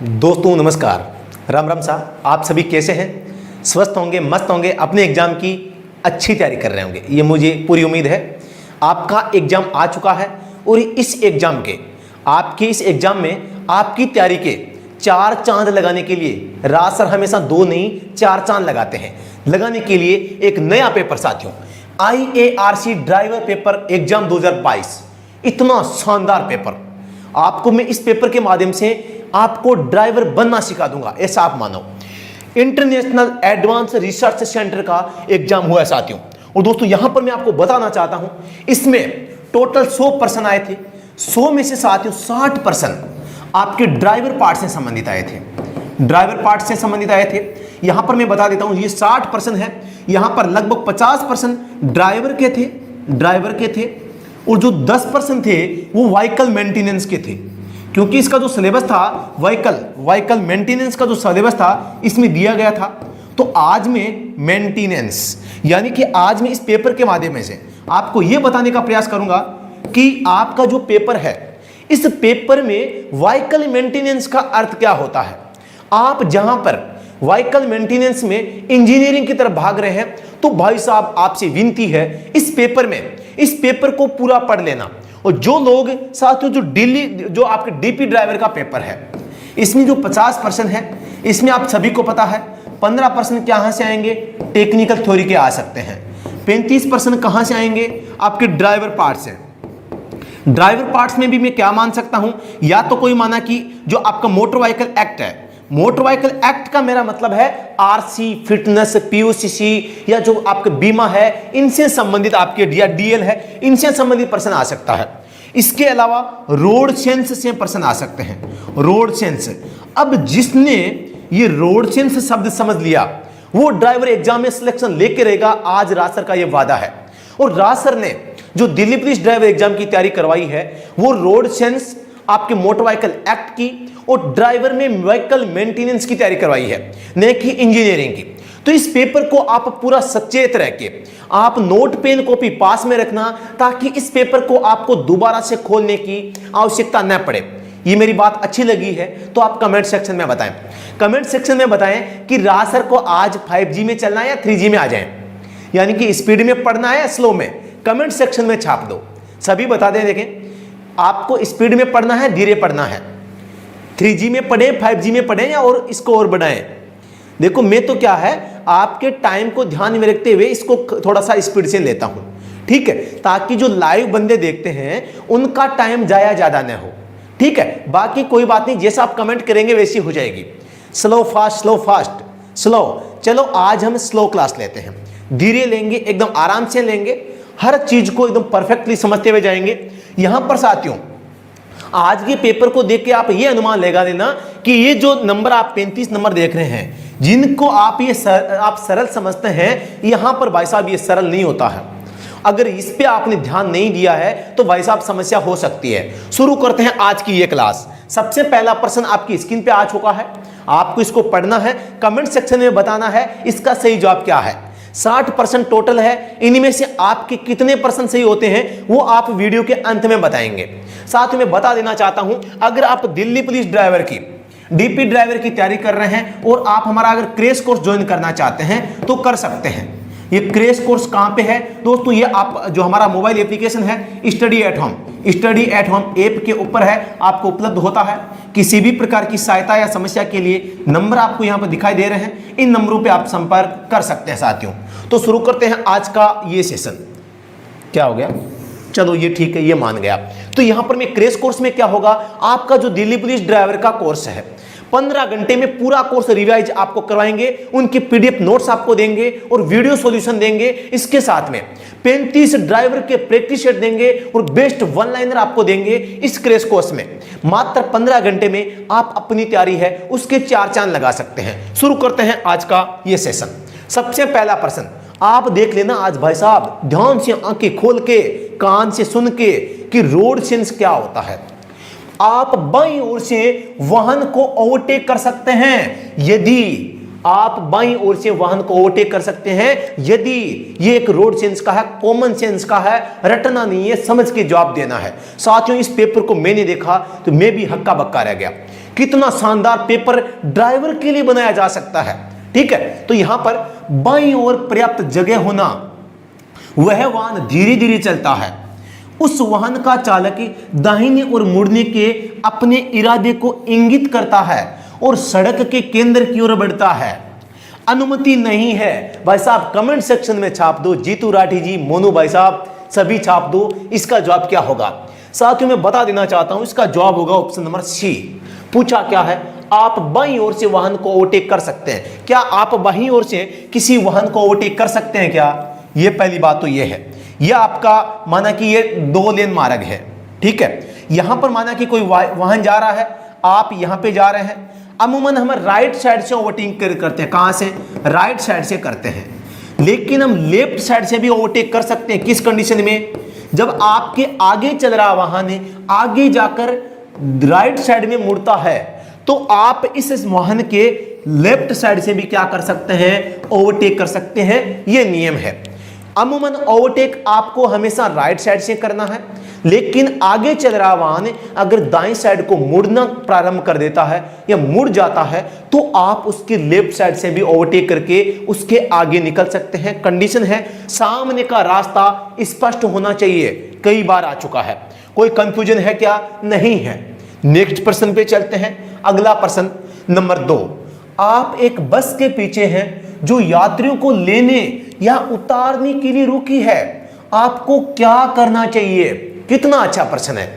दोस्तों नमस्कार, राम राम साहब। आप सभी कैसे हैं? स्वस्थ होंगे, मस्त होंगे, अपने एग्जाम की अच्छी तैयारी कर रहे होंगे, ये मुझे पूरी उम्मीद है। आपका एग्जाम आ चुका है और इस एग्जाम के आपके इस एग्जाम में आपकी तैयारी के 4 चांद लगाने के लिए राज सर हमेशा 2 नहीं 4 चांद लगाते हैं। लगाने के लिए एक नया पेपर साथियों, IARC ड्राइवर पेपर एग्जाम 2022, इतना शानदार पेपर। आपको मैं इस पेपर के माध्यम से आपको ड्राइवर बनना सिखा दूंगा, ऐसा आप मानो। इंटरनेशनल एडवांस रिसर्च सेंटर का एग्जाम हुआ है साथियों। और दोस्तों यहां पर मैं आपको बताना चाहता हूं, इसमें टोटल 100 पर्सन आए थे। 100 में से साथियों 60% आपके ड्राइवर पार्ट से संबंधित आए थे। ड्राइवर पार्ट से संबंधित आए थे। यहां पर मैं बता देता हूं, ये 60% है। यहां पर लगभग 50% ड्राइवर के थे और जो 10% थे वो व्हीकल मेंटेनेंस के थे। क्योंकि इसका जो सिलेबस था व्हीकल मेंटेनेंस का जो सिलेबस था इसमें दिया गया था। तो आज में मेंटेनेंस यानी कि आज मैं इस पेपर के माध्यम से आपको यह बताने का प्रयास करूंगा कि आपका जो पेपर है, इस पेपर में व्हीकल मेंटेनेंस का अर्थ क्या होता है। आप जहां पर व्हीकल मेंटेनेंस में इंजीनियरिंग की तरफ भाग रहे हैं तो भाई साहब आपसे विनती है, इस पेपर को पूरा पढ़ लेना। और जो लोग साथियों जो आपके डीपी ड्राइवर का पेपर है, इसमें जो 50% है, इसमें आप सभी को पता है 15% कहां से आएंगे, टेक्निकल थ्योरी के आ सकते हैं। 35% कहां से आएंगे, आपके ड्राइवर पार्ट्स से। ड्राइवर पार्ट्स में भी मैं क्या मान सकता हूं, या तो कोई माना कि जो आपका मोटर व्हीकल एक्ट है, मोटर व्हीकल एक्ट का मेरा मतलब है आरसी, फिटनेस, पीयूसीसी या जो आपके बीमा है, इनसे संबंधित आपके डीएल है, इनसे संबंधित पर्सन आ सकता है। इसके अलावा रोड सेंस से पर्सन आ सकते हैं। रोड सेंस, अब जिसने ये रोड सेंस शब्द समझ लिया वो ड्राइवर एग्जाम में सिलेक्शन लेके रहेगा, आज राज सर का ये वादा है। और राज सर ने जो दिल्ली पुलिस ड्राइवर एग्जाम की तैयारी करवाई है वो रोड सेंस, आपके मोटर व्हीकल एक्ट की और ड्राइवर में व्हीकल मेंटेनेंस की तैयारी करवाई है, न कि इंजीनियरिंग की। तो इस पेपर को आप पूरा सचेत रह के आप नोट पेन कॉपी पास में रखना, ताकि इस पेपर को आपको दोबारा से खोलने की आवश्यकता न पड़े। ये मेरी बात अच्छी लगी है तो आप कमेंट सेक्शन में बताएं। कमेंट सेक्शन में बताएं कि राज सर को आज 5G में चलना है या 3G में आ जाएं, यानी कि स्पीड में पढ़ना है या स्लो में। कमेंट सेक्शन में छाप दो, सभी बता दें। देखें, आपको स्पीड में पढ़ना है, धीरे पढ़ना है, 3G में पढ़े, 5G में पढ़े या और इसको और बढ़ाएं। देखो मैं तो क्या है, आपके टाइम को ध्यान में रखते हुए इसको थोड़ा सा स्पीड से लेता हूं, ठीक है, ताकि जो लाइव बंदे देखते हैं उनका टाइम जाया ज्यादा न हो, ठीक है। बाकी कोई बात नहीं, जैसा आप कमेंट करेंगे वैसी हो जाएगी। Slow fast, slow fast, slow. चलो आज हम स्लो क्लास लेते हैं, धीरे लेंगे, एकदम आराम से लेंगे, हर चीज को एकदम परफेक्टली समझते हुए जाएंगे। यहां पर साथियों आज के पेपर को देख के आप ये अनुमान लगा देना कि ये जो नंबर आप 35 नंबर देख रहे हैं, जिनको आप आप सरल समझते हैं, यहां पर भाई साहब ये सरल नहीं होता है। अगर इस पे आपने ध्यान नहीं दिया है तो भाई साहब समस्या हो सकती है। शुरू करते हैं आज की ये क्लास। सबसे पहला प्रश्न आपकी स्क्रीन पे आ चुका है, आपको इसको पढ़ना है, कमेंट सेक्शन में बताना है इसका सही जवाब क्या है। 60% टोटल है, इनमें से आपके कितने परसेंट सही होते हैं वो आप वीडियो के अंत में बताएंगे। साथ में बता देना चाहता हूं, अगर आप दिल्ली पुलिस ड्राइवर की डीपी ड्राइवर की तैयारी कर रहे हैं और आप हमारा अगर क्रैश कोर्स ज्वाइन करना चाहते हैं तो कर सकते हैं। ये क्रैश कोर्स कहां पे है दोस्तों, ये आप जो हमारा मोबाइल एप्लीकेशन है स्टडी एट होम ऐप के ऊपर है, आपको उपलब्ध होता है। किसी भी प्रकार की सहायता या समस्या के लिए नंबर आपको यहां पर दिखाई दे रहे हैं, इन नंबरों पे आप संपर्क कर सकते हैं साथियों। तो शुरू करते हैं आज का ये सेशन। क्या हो गया, चलो ये ठीक है, ये मान गया। तो यहां पर मैं क्रैश कोर्स में क्या होगा, आपका जो दिल्ली पुलिस ड्राइवर का कोर्स है 15 घंटे में पूरा कोर्स रिवाइज आपको करवाएंगे, उनके पीडीएफ नोट्स आपको देंगे और वीडियो सॉल्यूशन देंगे। इसके साथ में 35 ड्राइवर के प्रैक्टिस सेट देंगे और बेस्ट वन लाइनर आपको देंगे। इस क्रैश कोर्स में मात्र 15 घंटे में आप अपनी तैयारी है उसके 4 चांद लगा सकते हैं। शुरू करते हैं आज का ये सेशन। सबसे पहला प्रश्न आप देख लेना आज भाई साहब, ध्यान से आंखें खोल के कान से सुन के, कि रोड सेंस क्या होता है। आप बाईं ओर से वाहन को ओवरटेक कर सकते हैं यदि आप बाईं ओर से वाहन को ओवरटेक कर सकते हैं यदि ये एक रोड सेंस का है, कॉमन सेंस का है, रटना नहीं है, समझ के जवाब देना है। साथियों इस पेपर को मैंने देखा तो मैं भी हक्का बक्का रह गया, कितना शानदार पेपर ड्राइवर के लिए बनाया जा सकता है। ठीक है, तो यहां पर बाईं ओर पर्याप्त जगह होना, वह वाहन धीरे धीरे चलता है, उस वाहन का चालक दाहिने ओर मुड़ने के अपने इरादे को इंगित करता है और सड़क के केंद्र की ओर बढ़ता है। अनुमति नहीं है। भाई साहब कमेंट सेक्शन में छाप दो, जीतू राठी जी, मोनू भाई साहब सभी छाप दो, इसका जवाब क्या होगा। साथियों मैं बता देना चाहता हूं, इसका जवाब होगा ऑप्शन नंबर सी। पूछा क्या है, आप बाईं ओर से वाहन को ओवरटेक कर सकते हैं क्या? आप बाईं ओर से किसी वाहन को ओवरटेक कर सकते हैं क्या? यह पहली बात तो यह है। यह आपका माना कि ये 2 लेन मार्ग है। ठीक है, यहां पर माना कि कोई वाहन जा रहा है, आप यहां पे जा रहे हैं, अमूमन हम राइट साइड से ओवरटेक करते हैं। कहां से? राइट साइड से करते हैं। लेकिन हम लेफ्ट साइड से भी ओवरटेक कर सकते हैं। किस कंडीशन में? जब आपके आगे चल रहा वाहन है, आगे जाकर राइट साइड में मुड़ता है, तो आप इस वाहन के लेफ्ट साइड से भी क्या कर सकते हैं? ओवरटेक कर सकते हैं। यह नियम है। अमूमन ओवरटेक आपको हमेशा राइट साइड से करना है, लेकिन आगे चल रहा वाहन अगर दाएं साइड को मुड़ना प्रारंभ कर देता है या मुड़ जाता है, तो आप उसके लेफ्ट साइड से भी ओवरटेक करके उसके आगे निकल सकते हैं। कंडीशन है सामने का रास्ता स्पष्ट होना चाहिए। कई बार आ चुका है। कोई कंफ्यूजन है क्या? नहीं है। नेक्स्ट प्रश्न पे चलते हैं। अगला प्रश्न नंबर 2। आप एक बस के पीछे हैं जो यात्रियों को लेने या उतारने के लिए रुकी है, आपको क्या करना चाहिए? कितना अच्छा प्रश्न है।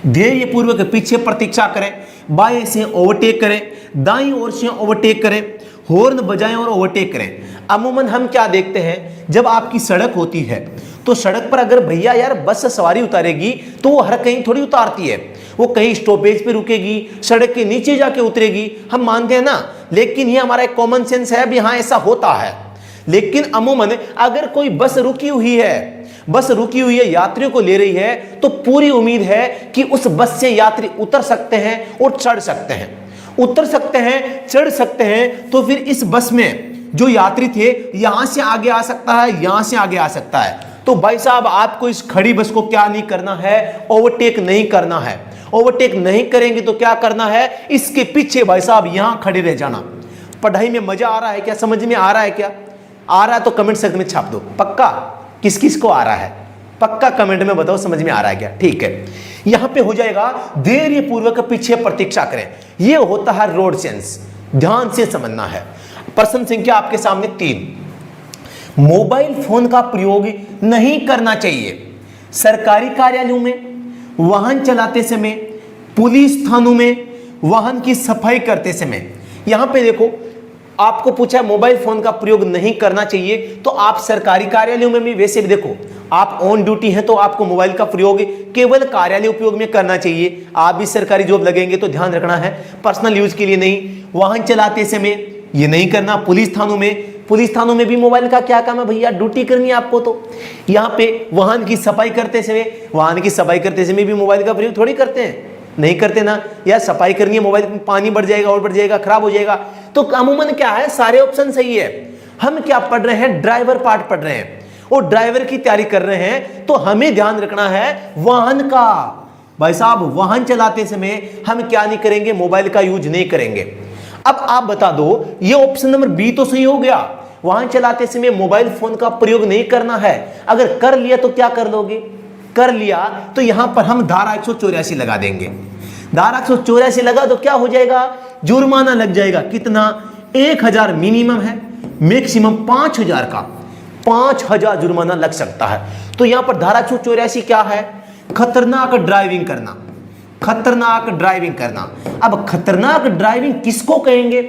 धैर्य पूर्वक पीछे प्रतीक्षा करें, बाएं से ओवरटेक करें, दाईं ओर से ओवरटेक करें, हॉर्न बजाएं और ओवरटेक करें। अमूमन हम क्या देखते हैं, जब आपकी सड़क होती है तो सड़क पर अगर भैया यार बस सवारी उतारेगी तो वो हर कहीं थोड़ी उतारती है, वो कहीं स्टॉपेज पे रुकेगी, सड़क के नीचे जाके उतरेगी, हम मानते हैं ना। लेकिन ये हमारा एक कॉमन सेंस है, अभी हाँ ऐसा होता है। लेकिन अमूमन अगर कोई बस रुकी हुई है, यात्रियों को ले रही है, तो पूरी उम्मीद है कि उस बस से यात्री उतर सकते हैं और चढ़ सकते हैं, चढ़ सकते हैं। तो फिर इस बस में जो यात्री थे यहां से आगे आ सकता है, यहां से आगे आ सकता है। तो भाई साहब आपको इस खड़ी बस को क्या नहीं करना है? ओवरटेक नहीं करना है। ओवरटेक नहीं करेंगे तो क्या करना है? इसके पीछे भाई साहब यहां खड़े रह जाना। पढ़ाई में मजा आ रहा है क्या? समझ में आ रहा है क्या? आ रहा है तो कमेंट सेक्शन में छाप दो। पक्का किस किस को आ रहा है? पक्का कमेंट में बताओ समझ में आ रहा है क्या? ठीक है, यहां पे हो जाएगा धैर्य पूर्वक पीछे प्रतीक्षा करें। यह होता है रोड सेंस, ध्यान से समझना है। प्रश्न संख्या आपके सामने 3। मोबाइल फोन का प्रयोग नहीं करना चाहिए सरकारी कार्यालयों में, वाहन चलाते समय, पुलिस थानों में, वाहन की सफाई करते समय। यहां पे देखो आपको पूछा मोबाइल फोन का प्रयोग नहीं करना चाहिए, तो आप सरकारी कार्यालयों में भी, वैसे भी देखो आप ऑन ड्यूटी हैं तो आपको मोबाइल का प्रयोग केवल कार्यालय उपयोग में करना चाहिए। आप भी सरकारी जॉब लगेंगे तो ध्यान रखना है, पर्सनल यूज के लिए नहीं। वाहन चलाते समय ये नहीं करना। पुलिस थानों में भी मोबाइल का क्या काम है भैया? ड्यूटी करनी है आपको। तो यहाँ पे वाहन की सफाई करते समय भी मोबाइल का प्रयोग थोड़ी करते हैं, नहीं करते ना यार। सफाई करनी है, मोबाइल में पानी बढ़ जाएगा और बढ़ जाएगा, खराब हो जाएगा। तो अमूमन क्या है, सारे ऑप्शन सही है। हम क्या पढ़ रहे हैं? ड्राइवर पार्ट पढ़ रहे हैं और ड्राइवर की तैयारी कर रहे हैं, तो हमें ध्यान रखना है वाहन का। भाई साहब वाहन चलाते समय हम क्या नहीं करेंगे? मोबाइल का यूज नहीं करेंगे। अब आप बता दो, ये ऑप्शन नंबर बी तो सही हो गया, वाहन चलाते समय मोबाइल फोन का प्रयोग नहीं करना है। अगर कर लिया तो क्या कर लोगे? कर लिया तो यहां पर हम धारा 184 लगा देंगे। धारा 184 लगा तो क्या हो जाएगा? जुर्माना लग जाएगा। कितना? 1000 मिनिमम है, मैक्सिमम 5000 का 5000 जुर्माना लग सकता है। तो यहां पर धारा 184 क्या है? खतरनाक ड्राइविंग करना। अब खतरनाक ड्राइविंग किसको कहेंगे?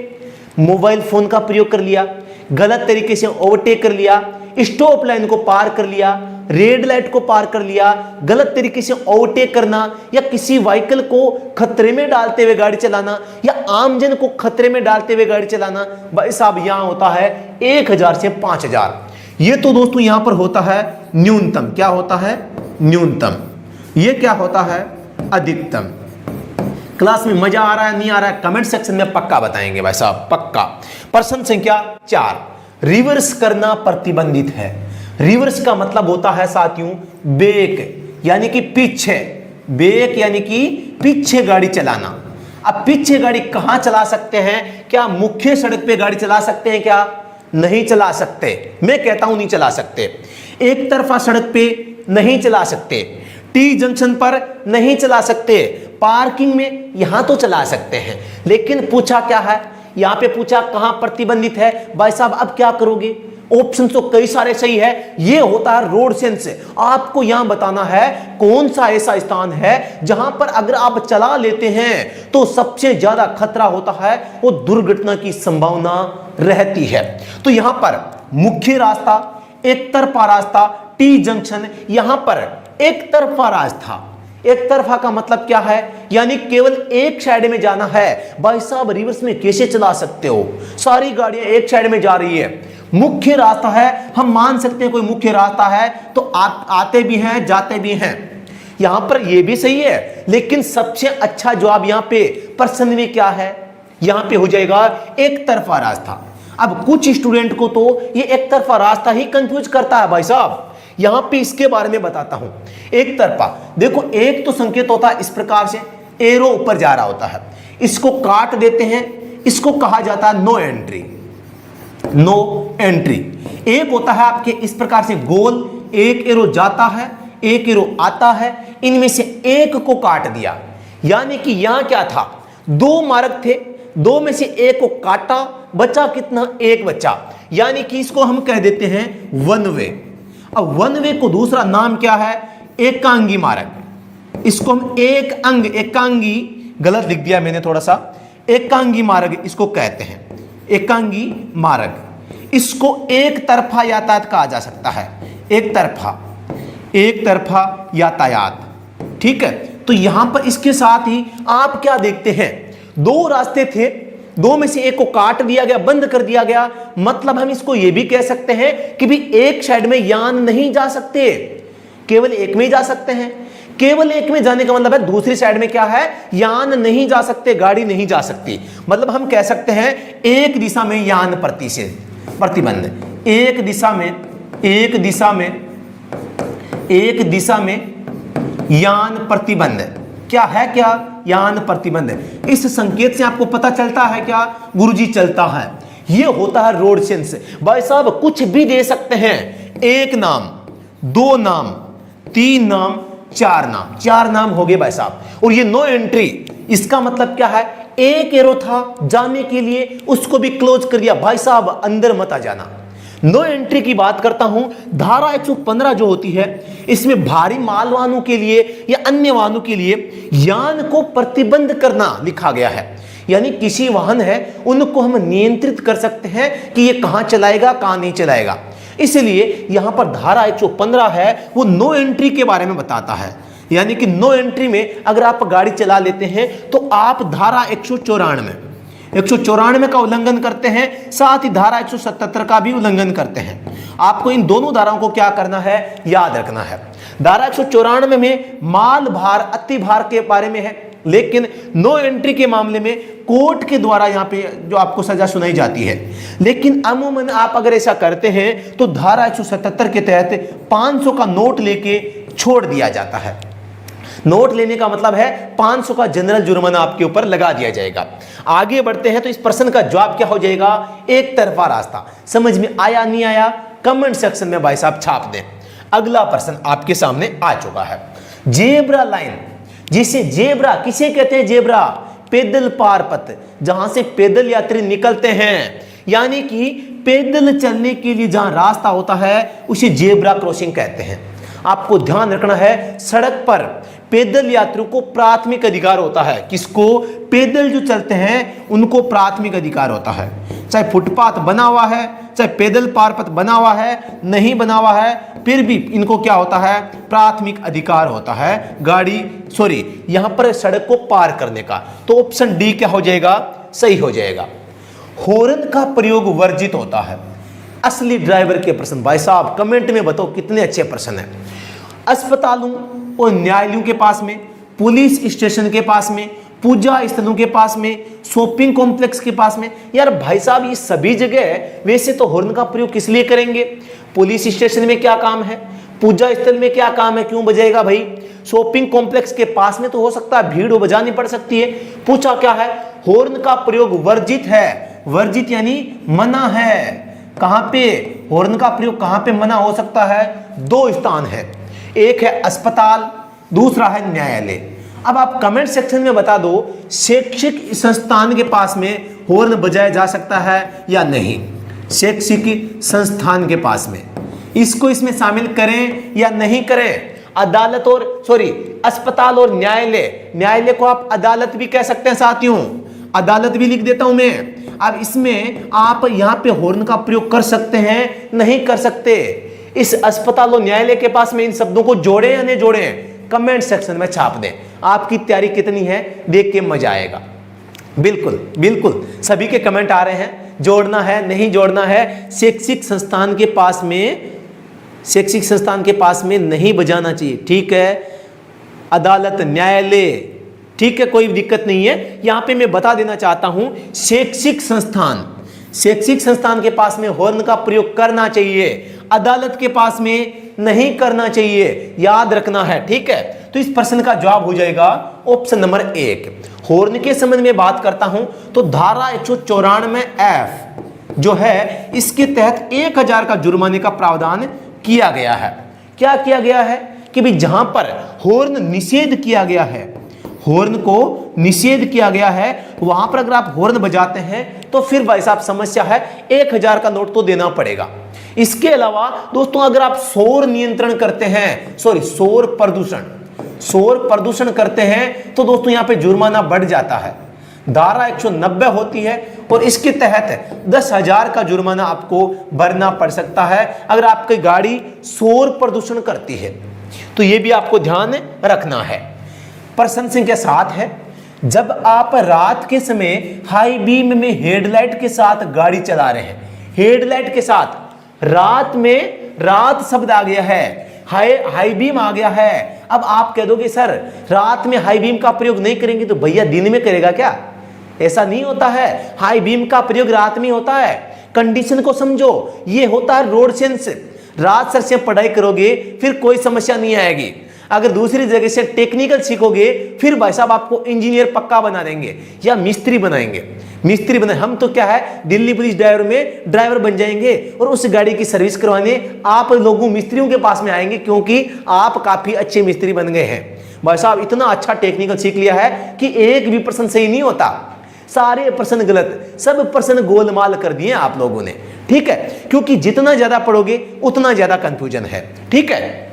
मोबाइल फोन का प्रयोग कर लिया, गलत तरीके से ओवरटेक कर लिया, स्टॉप लाइन को पार कर लिया, रेड लाइट को पार कर लिया, गलत तरीके से ओवरटेक करना, या किसी व्हीकल को खतरे में डालते हुए गाड़ी चलाना, या आमजन को खतरे में डालते हुए गाड़ी चलाना। भाई साहब यहां होता है 1000 से 5000। ये तो दोस्तों यहां पर होता है न्यूनतम। क्या होता है? न्यूनतम। ये क्या होता है? अधिकतम। क्लास में मजा आ रहा है नहीं आ रहा है? कमेंट सेक्शन में पक्का बताएंगे भाई साहब, पक्का। प्रश्न संख्या 4। रिवर्स करना प्रतिबंधित है। रिवर्स का मतलब होता है साथियों बैक, यानी कि पीछे। बैक यानी कि पीछे गाड़ी चलाना। अब पीछे गाड़ी कहां चला सकते हैं? क्या मुख्य सड़क पे गाड़ी चला सकते हैं? क्या नहीं चला सकते? मैं कहता हूं नहीं चला सकते। एक तरफा सड़क पे नहीं चला सकते, टी जंक्शन पर नहीं चला सकते, पार्किंग में यहां तो चला सकते हैं। लेकिन पूछा क्या है? यहां पे पूछा कहां प्रतिबंधित है। भाई साहब अब क्या करोगे? ऑप्शन तो कई सारे सही है, ये होता है रोड सेंस। आपको यहां बताना है कौन सा ऐसा स्थान है जहां पर अगर आप चला लेते हैं तो सबसे ज्यादा खतरा होता है, वो दुर्घटना की संभावना रहती है। तो यहां पर मुख्य रास्ता, एक तरफा रास्ता, टी जंक्शन, यहां पर एक तरफा रास्ता। एक तरफा का मतलब क्या है? यानी केवल एक साइड में जाना है। भाई साहब रिवर्स में कैसे चला सकते हो? सारी गाड़ियां एक साइड में जा रही है। मुख्य रास्ता है, हम मान सकते हैं कोई मुख्य रास्ता है तो आते भी हैं जाते भी हैं। यहां पर यह भी सही है, लेकिन सबसे अच्छा जवाब यहां पे प्रश्न में क्या है? यहां पे हो जाएगा एक तरफा रास्ता। अब कुछ स्टूडेंट को तो ये एक तरफा रास्ता ही कंफ्यूज करता है भाई साहब। यहां पे इसके बारे में बताता हूं। एक तरफा देखो, एक तो संकेत होता है इस प्रकार से, एरो ऊपर जा रहा होता है, इसको काट देते हैं, इसको कहा जाता है नो एंट्री। No entry. एक होता है आपके इस प्रकार से गोल, एक एरो जाता है, एक एरो आता है, इनमें से एक को काट दिया। यानी कि यहां क्या था? दो मार्ग थे, दो में से एक को काटा, बचा कितना? एक बचा। यानी कि इसको हम कह देते हैं वन वे। अब वन वे को दूसरा नाम क्या है? एकांगी मार्ग। इसको हम एक अंग, एकांगी गलत लिख दिया मैंने थोड़ा सा, एकांगी मार्ग इसको कहते हैं, एकांगी मार्ग। इसको एक तरफा यातायात कहा जा सकता है, एक तरफा यातायात। ठीक है, तो यहां पर इसके साथ ही आप क्या देखते हैं? दो रास्ते थे, दो में से एक को काट दिया गया, बंद कर दिया गया। मतलब हम इसको यह भी कह सकते हैं कि भी एक साइड में यान नहीं जा सकते, केवल एक में ही जा सकते हैं। केवल एक में जाने का मतलब है दूसरी साइड में क्या है? यान नहीं जा सकते, गाड़ी नहीं जा सकती। मतलब हम कह सकते हैं एक दिशा में यान प्रतिबंध, एक दिशा में यान प्रतिबंध। क्या है? क्या? यान प्रतिबंध। इस संकेत से आपको पता चलता है क्या? गुरुजी चलता है। यह होता है रोड सेंस। भाई साहब कुछ भी दे सकते हैं, एक नाम, दो नाम, तीन नाम, चार नाम। चार नाम हो गए भाई साहब। और ये नो एंट्री, इसका मतलब क्या है? एक एरो था जाने के लिए, उसको भी क्लोज कर दिया। भाई साहब अंदर मत आ जाना। नो एंट्री की बात करता हूं। धारा 115 जो होती है, इसमें भारी माल वाहनों के लिए या अन्य वाहनों के लिए यान को प्रतिबंध करना लिखा गया है। यानी किसी वाहन है उनको हम नियंत्रित कर सकते हैं कि ये कहां चलाएगा, कहां नहीं चलाएगा। इसलिए यहां पर धारा 115 है, वो नो एंट्री के बारे में बताता है। यानी कि नो एंट्री में अगर आप गाड़ी चला लेते हैं तो आप धारा 194 का उल्लंघन करते हैं, साथ ही धारा 177 का भी उल्लंघन करते हैं। आपको इन दोनों धाराओं को क्या करना है? याद रखना है। धारा 194 में माल भार, अति भार के बारे में है, लेकिन नो एंट्री के मामले में कोर्ट के द्वारा यहां पे जो आपको सजा सुनाई जाती है। लेकिन अमूमन आप अगर ऐसा करते हैं तो धारा 177 के तहत 500 का नोट लेके छोड़ दिया जाता है। नोट लेने का मतलब है 500 का जनरल जुर्माना आपके ऊपर लगा दिया जाएगा। आगे बढ़ते हैं तो इस प्रश्न का जवाब क्या हो जाएगा? एक तरफा रास्ता। समझ में आया नहीं आया? कमेंट सेक्शन में भाई साहब छाप दें। अगला प्रश्न आपके सामने आ चुका है। जेब्रा लाइन, जिसे जेब्रा किसे कहते हैं? जेब्रा पैदल पार पथ, जहां से पैदल यात्री निकलते हैं। यानी कि पैदल चलने के लिए जहां रास्ता होता है उसे जेब्रा क्रॉसिंग कहते हैं। आपको ध्यान रखना है, सड़क पर पैदल यात्रियों को प्राथमिक अधिकार होता है। किसको? पैदल जो चलते हैं उनको प्राथमिक अधिकार होता है। चाहे फुटपाथ बना हुआ है, चाहे पैदल पार पथ बना हुआ है, नहीं बना हुआ है, फिर भी इनको क्या होता है? प्राथमिक अधिकार होता है यहां पर सड़क को पार करने का। तो ऑप्शन डी क्या हो जाएगा? सही हो जाएगा। हॉर्न का प्रयोग वर्जित होता है। असली ड्राइवर के प्रश्न भाई साहब कमेंट में बताओ कितने अच्छे प्रश्न हैं। अस्पतालों और न्यायालयों के पास में, पुलिस स्टेशन के पास में, पूजा स्थलों के पास में, शॉपिंग कॉम्प्लेक्स के पास में। यार भाई साहब ये सभी जगह वैसे तो हॉर्न का प्रयोग किस लिए करेंगे? पुलिस स्टेशन में क्या काम है? पूजा स्थल में क्या काम है, क्यों बजाएगा भाई? शॉपिंग कॉम्प्लेक्स के पास में तो हो सकता है भीड़ हो, बजानी पड़ सकती है। पूछा क्या है? हॉर्न का प्रयोग वर्जित है। वर्जित यानी मना है। कहां पे हॉर्न का प्रयोग कहां पे मना हो सकता है? दो स्थान है, एक है अस्पताल, दूसरा है न्यायालय। अब आप कमेंट सेक्शन में बता दो, शैक्षिक संस्थान के पास में हॉर्न बजाया जा सकता है या नहीं? शैक्षिक संस्थान के पास में, इसको इसमें शामिल करें या नहीं करें? अदालत और अस्पताल और न्यायालय, न्यायालय को आप अदालत भी कह सकते हैं साथियों, अदालत भी लिख देता हूं मैं। अब इसमें आप यहां पे हॉर्न का प्रयोग कर सकते हैं, नहीं कर सकते? इस अस्पताल और न्यायालय के पास में इन शब्दों को जोड़े या नहीं जोड़े? कमेंट सेक्शन में छाप दें। आपकी तैयारी कितनी है देख के मजा आएगा। बिल्कुल बिल्कुल सभी के कमेंट आ रहे हैं, जोड़ना है नहीं जोड़ना है? शैक्षिक संस्थान के पास में, शैक्षिक संस्थान के पास में नहीं बजाना चाहिए, ठीक है। अदालत, न्यायालय, ठीक है, कोई दिक्कत नहीं है। यहां पे मैं बता देना चाहता हूं, शैक्षिक संस्थान, शैक्षिक संस्थान के पास में हॉर्न का प्रयोग करना चाहिए, अदालत के पास में नहीं करना चाहिए, याद रखना है, ठीक है। तो इस प्रश्न का जवाब हो जाएगा ऑप्शन नंबर 1। हॉर्न के संबंध में बात करता हूं तो धारा 194F जो है, इसके तहत 1000 का जुर्माने का प्रावधान किया गया है। क्या किया गया है कि भाई जहां पर हॉर्न निषेध किया गया है, हॉर्न को निषेध किया गया है, वहां पर अगर आप हॉर्न बजाते हैं तो फिर भाई साहब समस्या है, 1000 का नोट तो देना पड़ेगा। इसके अलावा दोस्तों अगर आप शोर नियंत्रण करते हैं, शोर प्रदूषण करते हैं तो दोस्तों यहां पे जुर्माना बढ़ जाता है। धारा 190 होती है और इसके तहत 10,000 का जुर्माना आपको भरना पड़ सकता है अगर आपकी गाड़ी शोर प्रदूषण करती है। तो यह भी आपको ध्यान रखना है। प्रश्न संख्या 7 है, जब आप रात के समय हाई बीम में हेडलाइट के साथ गाड़ी चला रहे हैं, हेडलाइट के साथ, रात में, रात शब्द आ गया है, हाई बीम आ गया है। अब आप कह दोगे सर रात में हाई बीम का प्रयोग नहीं करेंगे तो भैया दिन में करेगा क्या? ऐसा नहीं होता है, हाई बीम का प्रयोग रात में होता है। कंडीशन को समझो, ये होता है रोड सेंस। रात सर से पढ़ाई करोगे फिर कोई समस्या नहीं आएगी। अगर दूसरी जगह से टेक्निकल सीखोगे फिर भाई साहब आपको इंजीनियर पक्का बना देंगे या मिस्त्री बनाएंगे। मिस्त्री बने हम तो क्या है, दिल्ली पुलिस ड्राइवर में ड्राइवर बन जाएंगे और उस गाड़ी की सर्विस करवाने आप लोगों मिस्त्रियों के पास में आएंगे, क्योंकि आप काफी अच्छे मिस्त्री बन गए हैं। भाई साहब इतना अच्छा टेक्निकल सीख लिया है कि एक भी प्रश्न सही नहीं होता, सारे प्रश्न गलत, सब प्रश्न गोलमाल कर दिए आप लोगों ने, ठीक है। क्योंकि जितना ज्यादा पढ़ोगे उतना ज्यादा कंफ्यूजन है, ठीक है।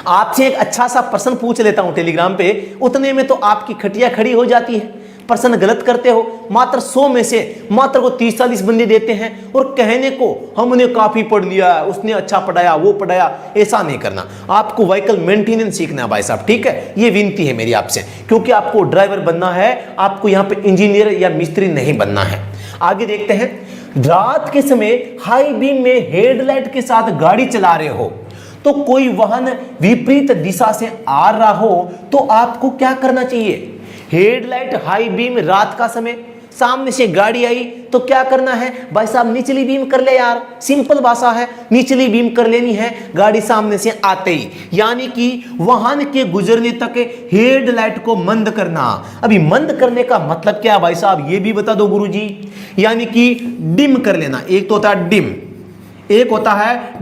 आपसे एक अच्छा सा प्रश्न पूछ लेता हूं टेलीग्राम पे, उतने में तो आपकी खटिया खड़ी हो जाती है। प्रश्न गलत करते हो, मात्र 100 में से मात्र को 30-40 बंदे देते हैं और कहने को हमने काफी पढ़ लिया, उसने अच्छा पढ़ाया, वो पढ़ाया। ऐसा नहीं करना, आपको व्हीकल मेंटेनेंस सीखना है भाई साहब, ठीक है। ये विनती है मेरी आपसे, क्योंकि आपको ड्राइवर बनना है, आपको यहाँ पे इंजीनियर या मिस्त्री नहीं बनना है। आगे देखते हैं, रात के समय हाई बीम में हेडलाइट के साथ गाड़ी चला रहे हो तो कोई वाहन विपरीत दिशा से आ रहा हो तो आपको क्या करना चाहिए? हेडलाइट हाई बीम, रात का समय, सामने से गाड़ी आई तो क्या करना है भाई साहब? निचली बीम कर ले यार, सिंपल भाषा है, निचली बीम कर लेनी है गाड़ी सामने से आते ही, यानी कि वाहन के गुजरने तक हेडलाइट को मंद करना। अभी मंद करने का मतलब क्या है भाई साहब, ये भी बता दो गुरुजी। यानी कि डिम कर लेना, एक तो होता है डिम, एक होता है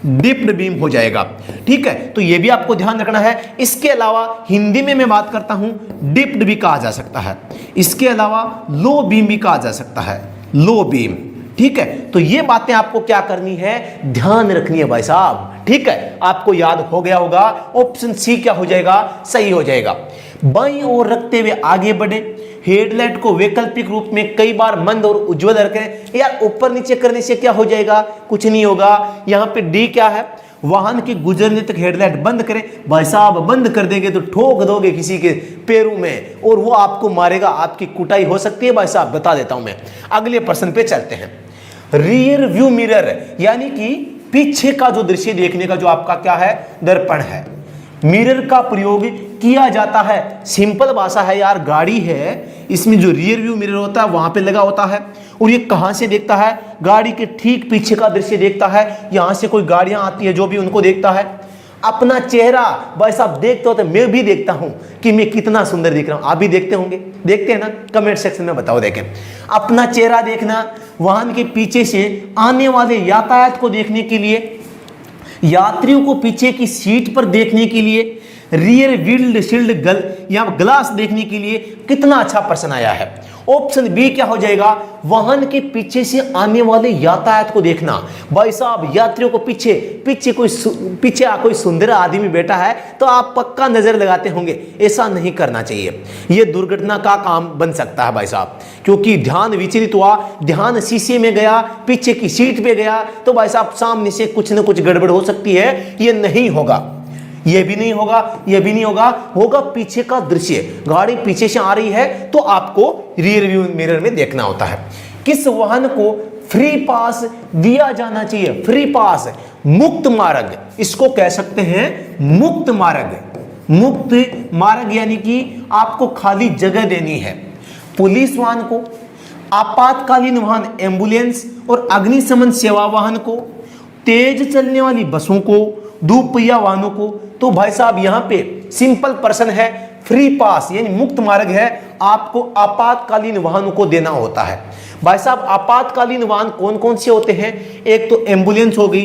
डिप्ड बीम हो जाएगा, ठीक है। तो ये भी आपको ध्यान रखना है। इसके अलावा हिंदी में मैं बात करता हूं, डिप्ड भी कहा जा सकता है, इसके अलावा लो बीम भी कहा जा सकता है, लो बीम, ठीक है। तो ये बातें आपको क्या करनी है, ध्यान रखनी है भाई साहब, ठीक है। आपको याद हो गया होगा, ऑप्शन सी क्या हो जाएगा, सही हो जाएगा। बाईं ओर रखते हुए आगे बढ़े, हेडलाइट को वैकल्पिक रूप में कई बार मंद और उज्ज्वल रखें। यार ऊपर नीचे करने से क्या हो जाएगा, कुछ नहीं होगा। यहाँ पे डी क्या है, वाहन के गुजरने तक हेडलाइट बंद करें। भाई साहब बंद कर देंगे तो ठोक दोगे किसी के पैरों में और वो आपको मारेगा, आपकी कुटाई हो सकती है भाई साहब, बता देता हूं मैं। अगले प्रश्न पे चलते हैं। रियर व्यू मिरर यानी कि पीछे का जो दृश्य देखने का जो आपका क्या है, दर्पण है। मिरर का प्रयोग किया जाता है, सिंपल भाषा है यार, गाड़ी है, इसमें जो रियर व्यू मिरर होता है वहां पे लगा होता है। और ये कहां से देखता है? गाड़ी के ठीक पीछे का दृश्य देखता है। यहां से कोई गाड़ियां आती है जो भी उनको देखता है। अपना चेहरा भाई साहब देखते होते, मैं भी देखता हूं कि मैं कितना सुंदर दिख रहा हूं। आप भी देखते होंगे, देखते हैं ना? कमेंट सेक्शन में बताओ। देखें, अपना चेहरा देखना, वाहन के पीछे से आने वाले यातायात को देखने के लिए, यात्रियों को पीछे की सीट पर देखने के लिए, रियर विंड शील्ड या ग्लास देखने के लिए कितना अच्छा प्रश्न आया है। ऑप्शन बी क्या हो जाएगा? वाहन के पीछे से आने वाले यातायात को देखना। भाई साहब यात्रियों को पीछे कोई सुंदर आदमी बैठा है तो आप पक्का नजर लगाते होंगे। ऐसा नहीं करना चाहिए, यह दुर्घटना का काम बन सकता है भाई साहब, क्योंकि ध्यान विचलित हुआ, ध्यान शीशे में गया, पीछे की सीट पे गया तो भाई साहब सामने से कुछ न कुछ गड़बड़ हो सकती है। यह नहीं होगा, यह भी नहीं होगा, यह भी नहीं होगा। होगा पीछे का दृश्य, गाड़ी पीछे से आ रही है तो आपको रियर व्यू मिरर में देखना होता है। किस वाहन को फ्री पास दिया जाना चाहिए? फ्री पास, मुक्त मार्ग, इसको कह सकते हैं मुक्त मार्ग। मुक्त मार्ग यानी कि आपको खाली जगह देनी है। पुलिस वाहन को, आपातकालीन वाहन एम्बुलेंस और अग्निशमन सेवा वाहन को, तेज चलने वाली बसों को, दोपहिया वाहनों को। तो भाई साहब यहां पे सिंपल प्रश्न है, फ्री पास यानी मुक्त मार्ग है, आपको आपातकालीन वाहनों को देना होता है। भाई साहब आपातकालीन वाहन कौन कौन से होते हैं? एक तो एम्बुलेंस हो गई,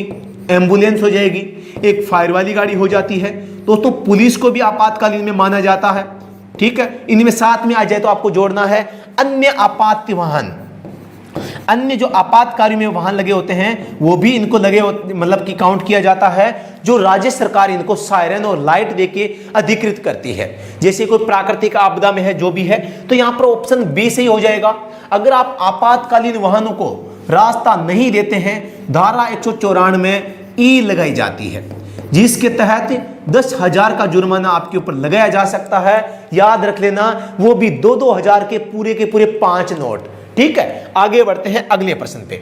एम्बुलेंस हो जाएगी, एक फायर वाली गाड़ी हो जाती है। दोस्तों पुलिस को भी आपातकालीन में माना जाता है, ठीक है। इनमें साथ में आ जाए तो आपको जोड़ना है अन्य आपात वाहन। अन्य जो आपातकाली में वाहन लगे होते हैं वो भी इनको लगे मतलब कि काउंट किया जाता है, जो राज्य सरकार इनको सायरन और लाइट देके अधिकृत करती है। जैसे कोई प्राकृतिक आपदा में है, जो भी है, तो यहां पर ऑप्शन बी सही हो जाएगा। अगर आप आपातकालीन वाहनों को रास्ता नहीं देते हैं, धारा 194 में ई लगाई जाती है, जिसके तहत 10,000 का जुर्माना आपके ऊपर लगाया जा सकता है। याद रख लेना, वो भी 2-2 हजार के पूरे 5 नोट, ठीक है। आगे बढ़ते हैं अगले प्रश्न पे।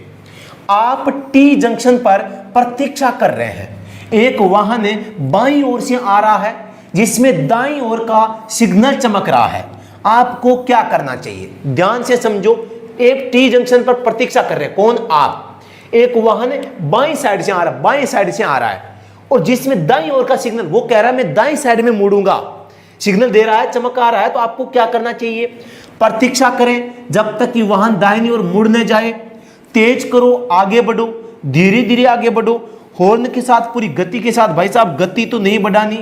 आप टी जंक्शन पर प्रतीक्षा कर रहे हैं, एक वाहन बाईं ओर से आ रहा है जिसमें दाईं ओर का सिग्नल चमक रहा है। आपको क्या करना चाहिए? ध्यान से समझो, एक टी जंक्शन पर प्रतीक्षा कर रहे हैं, कौन? आप। एक वाहन बाईं साइड से आ रहा है, बाईं साइड से आ रहा है, और जिसमें दाईं ओर का सिग्नल, वो कह रहा है मैं दाईं साइड में मुड़ूंगा, सिग्नल दे रहा है, चमक आ रहा है। तो आपको क्या करना चाहिए? प्रतीक्षा करें जब तक कि वाहन दाहिनी ओर मुड़ न जाए। तेज करो, आगे बढ़ो, धीरे धीरे आगे बढ़ो, हॉर्न के साथ पूरी गति के साथ। भाई साहब गति तो नहीं बढ़ानी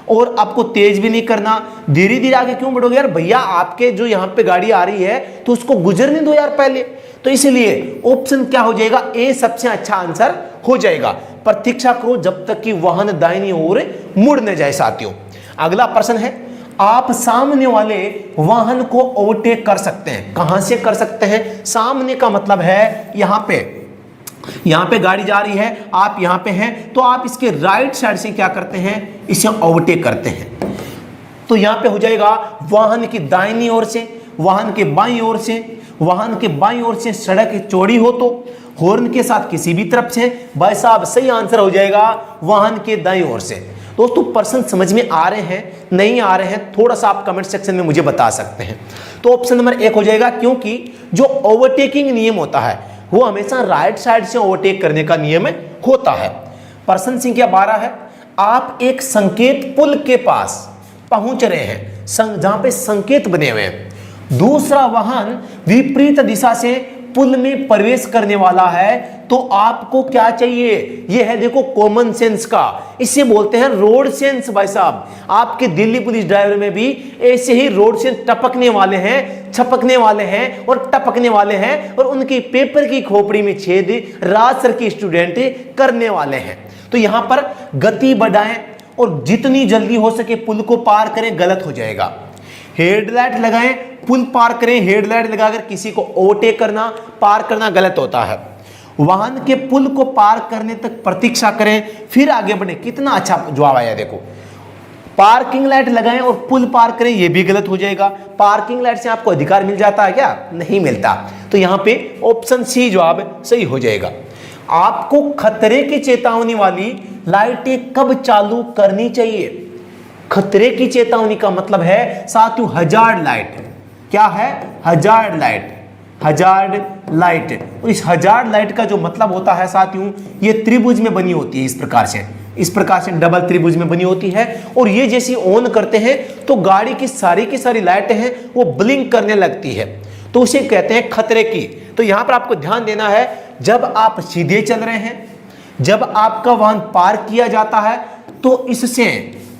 और आपको तेज भी नहीं करना, धीरे धीरे आगे क्यों बढ़ोगे यार? भैया आपके जो यहाँ पे गाड़ी आ रही है तो उसको गुजरने दो यार पहले। तो इसलिए ऑप्शन क्या हो जाएगा? ए सबसे अच्छा आंसर हो जाएगा। प्रतीक्षा करो जब तक कि वाहन दाहिनी ओर मुड़ न जाए। साथियों अगला प्रश्न है, आप सामने वाले वाहन को ओवरटेक कर सकते हैं। कहां से कर सकते हैं? सामने का मतलब है यहां पे गाड़ी जा रही है, आप यहां पे हैं, तो आप इसके राइट साइड से क्या करते हैं? इसे ओवरटेक करते हैं। तो यहां पे हो जाएगा वाहन की दाहिनी ओर से, वाहन के बाईं ओर से। वाहन के बाईं ओर से सड़क चौड़ी हो तो हॉर्न के साथ किसी भी तरफ से। भाई साहब सही आंसर हो जाएगा वाहन के दाईं ओर से। दोस्तों प्रश्न समझ में आ रहे हैं, नहीं आ रहे हैं, थोड़ा सा आप कमेंट सेक्शन में मुझे बता सकते हैं। तो ऑप्शन नंबर 1 हो जाएगा, क्योंकि जो ओवरटेकिंग नियम होता है वो हमेशा राइट साइड से ओवरटेक करने का नियम होता है। प्रश्न संख्या 12 है, आप एक संकेत पुल के पास पहुंच रहे हैं, जहां पे संकेत बने हुए हैं, दूसरा वाहन विपरीत दिशा से पुल में प्रवेश करने वाला है, तो आपको क्या चाहिए? यह है देखो कॉमन सेंस का, इसे बोलते हैं रोड सेंस। भाई साहब आपके दिल्ली पुलिस ड्राइवर में भी ऐसे ही रोड सेंस टपकने वाले हैं, छपकने वाले हैं और टपकने वाले हैं, और उनकी पेपर की खोपड़ी में छेद राजसर की स्टूडेंट करने वाले हैं। तो यहां पर गति बढ़ाएं और जितनी जल्दी हो सके पुल को पार करें, गलत हो जाएगा। हेडलाइट लगाएं, पुल पार करें, हेडलाइट लगाकर किसी को ओवरटेक करना, पार करना गलत होता है। वाहन के पुल को पार करने तक प्रतीक्षा करें, फिर आगे बढ़े। कितना अच्छा जवाब आया देखो। पार्किंग लाइट लगाएं और पुल पार करें, यह भी गलत हो जाएगा। पार्किंग लाइट से आपको अधिकार मिल जाता है क्या? नहीं मिलता। तो यहां पे ऑप्शन सी जवाब सही हो जाएगा। आपको खतरे की चेतावनी वाली लाइटें कब चालू करनी चाहिए? खतरे की चेतावनी का मतलब है साथियों हजार्ड लाइट। क्या है? Hazard light, hazard light. और इस हजार्ड लाइट का जो मतलब होता है साथियों, ये त्रिभुज में बनी होती है, इस प्रकार से, इस प्रकार से डबल त्रिभुज में बनी होती है। और ये जैसी ऑन करते हैं तो गाड़ी की सारी लाइटें हैं वो ब्लिंक करने लगती है, तो उसे कहते हैं खतरे की। तो यहां पर आपको ध्यान देना है, जब आप सीधे चल रहे हैं, जब आपका वाहन पार्क किया जाता है, तो इससे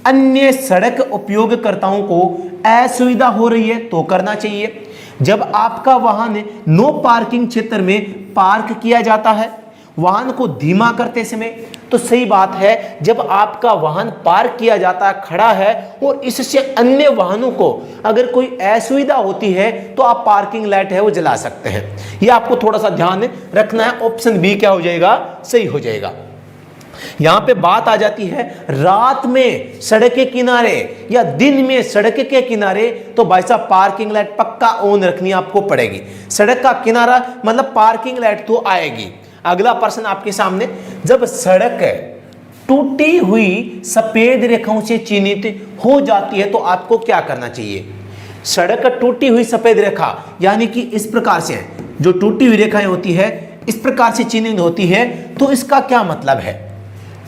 अन्य सड़क उपयोगकर्ताओं को असुविधा हो रही है तो करना चाहिए। जब आपका वाहन नो पार्किंग क्षेत्र में पार्क किया जाता है, वाहन को धीमा करते समय, तो सही बात है, जब आपका वाहन पार्क किया जाता है, खड़ा है, और इससे अन्य वाहनों को अगर कोई असुविधा होती है तो आप पार्किंग लाइट है वो जला सकते हैं। ये आपको थोड़ा सा ध्यान रखना है। ऑप्शन बी क्या हो जाएगा? सही हो जाएगा। यहां पे बात आ जाती है रात में सड़क के किनारे या दिन में सड़क के किनारे, तो भाई साहब पार्किंग लाइट पक्का ऑन रखनी आपको पड़ेगी। सड़क का किनारा मतलब पार्किंग लाइट तो आएगी। अगला प्रश्न आपके सामने, जब सड़क टूटी हुई सफेद रेखाओं से चिन्हित हो जाती है तो आपको क्या करना चाहिए? सड़क टूटी हुई सफेद रेखा यानी कि इस प्रकार से जो टूटी हुई रेखाएं होती है इस प्रकार से चिन्हित होती है, तो इसका क्या मतलब है?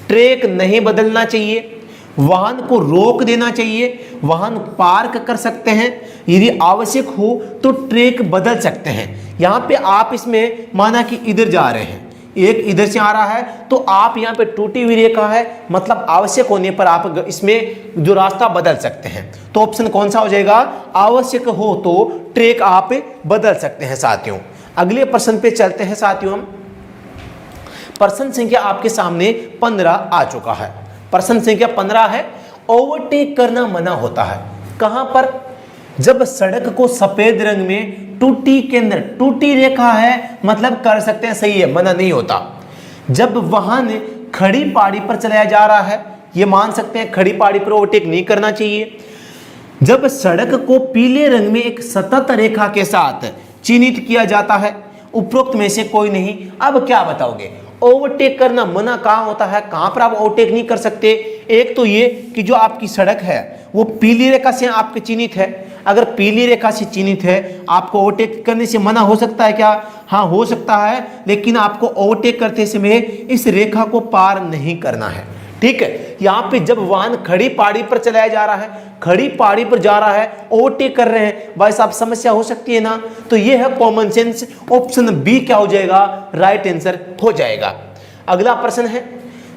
ट्रैक नहीं बदलना चाहिए, वाहन को रोक देना चाहिए, वाहन पार्क कर सकते हैं, यदि आवश्यक हो तो ट्रैक बदल सकते हैं। यहाँ पे आप इसमें माना कि इधर जा रहे हैं, एक इधर से आ रहा है, तो आप यहाँ पे टूटी हुई रेखा है, मतलब आवश्यक होने पर आप इसमें जो रास्ता बदल सकते हैं। तो ऑप्शन कौन सा हो जाएगा? आवश्यक हो तो ट्रैक आप बदल सकते हैं साथियों। अगले प्रश्न पे चलते हैं साथियों हम। प्रश्न संख्या आपके सामने 15 आ चुका है। प्रश्न संख्या 15 है, ओवरटेक करना मना होता है कहां पर? जब सड़क को सफेद रंग में टूटी के अंदर, टूटी रेखा है मतलब कर सकते हैं, सही है, मना नहीं होता। जब वाहन खड़ी पहाड़ी पर चलाया जा रहा है, ये मान सकते हैं खड़ी पहाड़ी पर ओवरटेक नहीं करना चाहिए। जब सड़क को पीले रंग में एक सतत रेखा के साथ चिन्हित किया जाता है, उपरोक्त में से कोई नहीं। अब क्या बताओगे? ओवरटेक करना मना कहाँ होता है, कहाँ पर आप ओवरटेक नहीं कर सकते? एक तो ये कि जो आपकी सड़क है वो पीली रेखा से आपके चिन्हित है। अगर पीली रेखा से चिन्हित है, आपको ओवरटेक करने से मना हो सकता है क्या? हाँ हो सकता है, लेकिन आपको ओवरटेक करते समय इस रेखा को पार नहीं करना है। ठीक है, यहाँ पे जब वाहन खड़ी पहाड़ी पर चलाया जा रहा है, खड़ी पहाड़ी पर जा रहा है, ओवरटेक कर रहे हैं, भाई साहब समस्या हो सकती है ना। तो ये है कॉमन सेंस। ऑप्शन बी क्या हो जाएगा? राइट आंसर हो जाएगा। अगला प्रश्न है,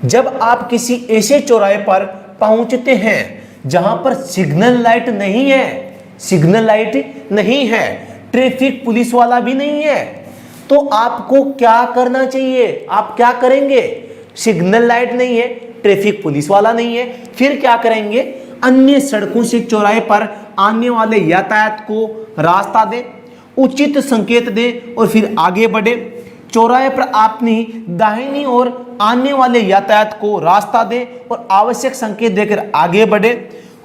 जब आप किसी ऐसे चौराहे पर पहुंचते हैं जहां पर सिग्नल लाइट नहीं है, सिग्नल लाइट नहीं है, ट्रैफिक पुलिस वाला भी नहीं है, तो आपको क्या करना चाहिए? आप क्या करेंगे? सिग्नल लाइट नहीं है, ट्रैफिक पुलिस वाला नहीं है, फिर क्या करेंगे? अन्य सड़कों से चौराहे पर आने वाले यातायात को रास्ता दें, उचित संकेत दें और फिर आगे बढ़े। चौराहे पर अपनी दाहिनी ओर आने वाले यातायात को रास्ता दें और आवश्यक संकेत देकर आगे बढ़े,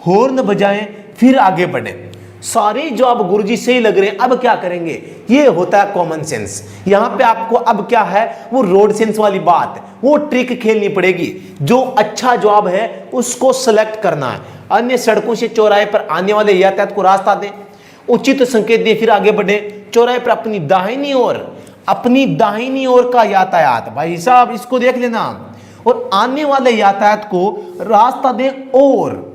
हॉर्न बजाएं फिर आगे बढ़े। सारे जो अब गुरुजी सही लग रहे हैं, अब क्या करेंगे? ये होता है कॉमन सेंस। यहाँ पे आपको अब क्या है, वो रोड सेंस वाली बात, वो ट्रिक खेलनी पड़ेगी। जो अच्छा जवाब है उसको सेलेक्ट करना है। अन्य सड़कों से चौराहे पर आने वाले यातायात को रास्ता दें, उचित संकेत दें फिर आगे बढ़े। चौराहे पर अपनी दाहिनी ओर का यातायात, भाई साहब इसको देख लेना, और आने वाले यातायात को रास्ता दें और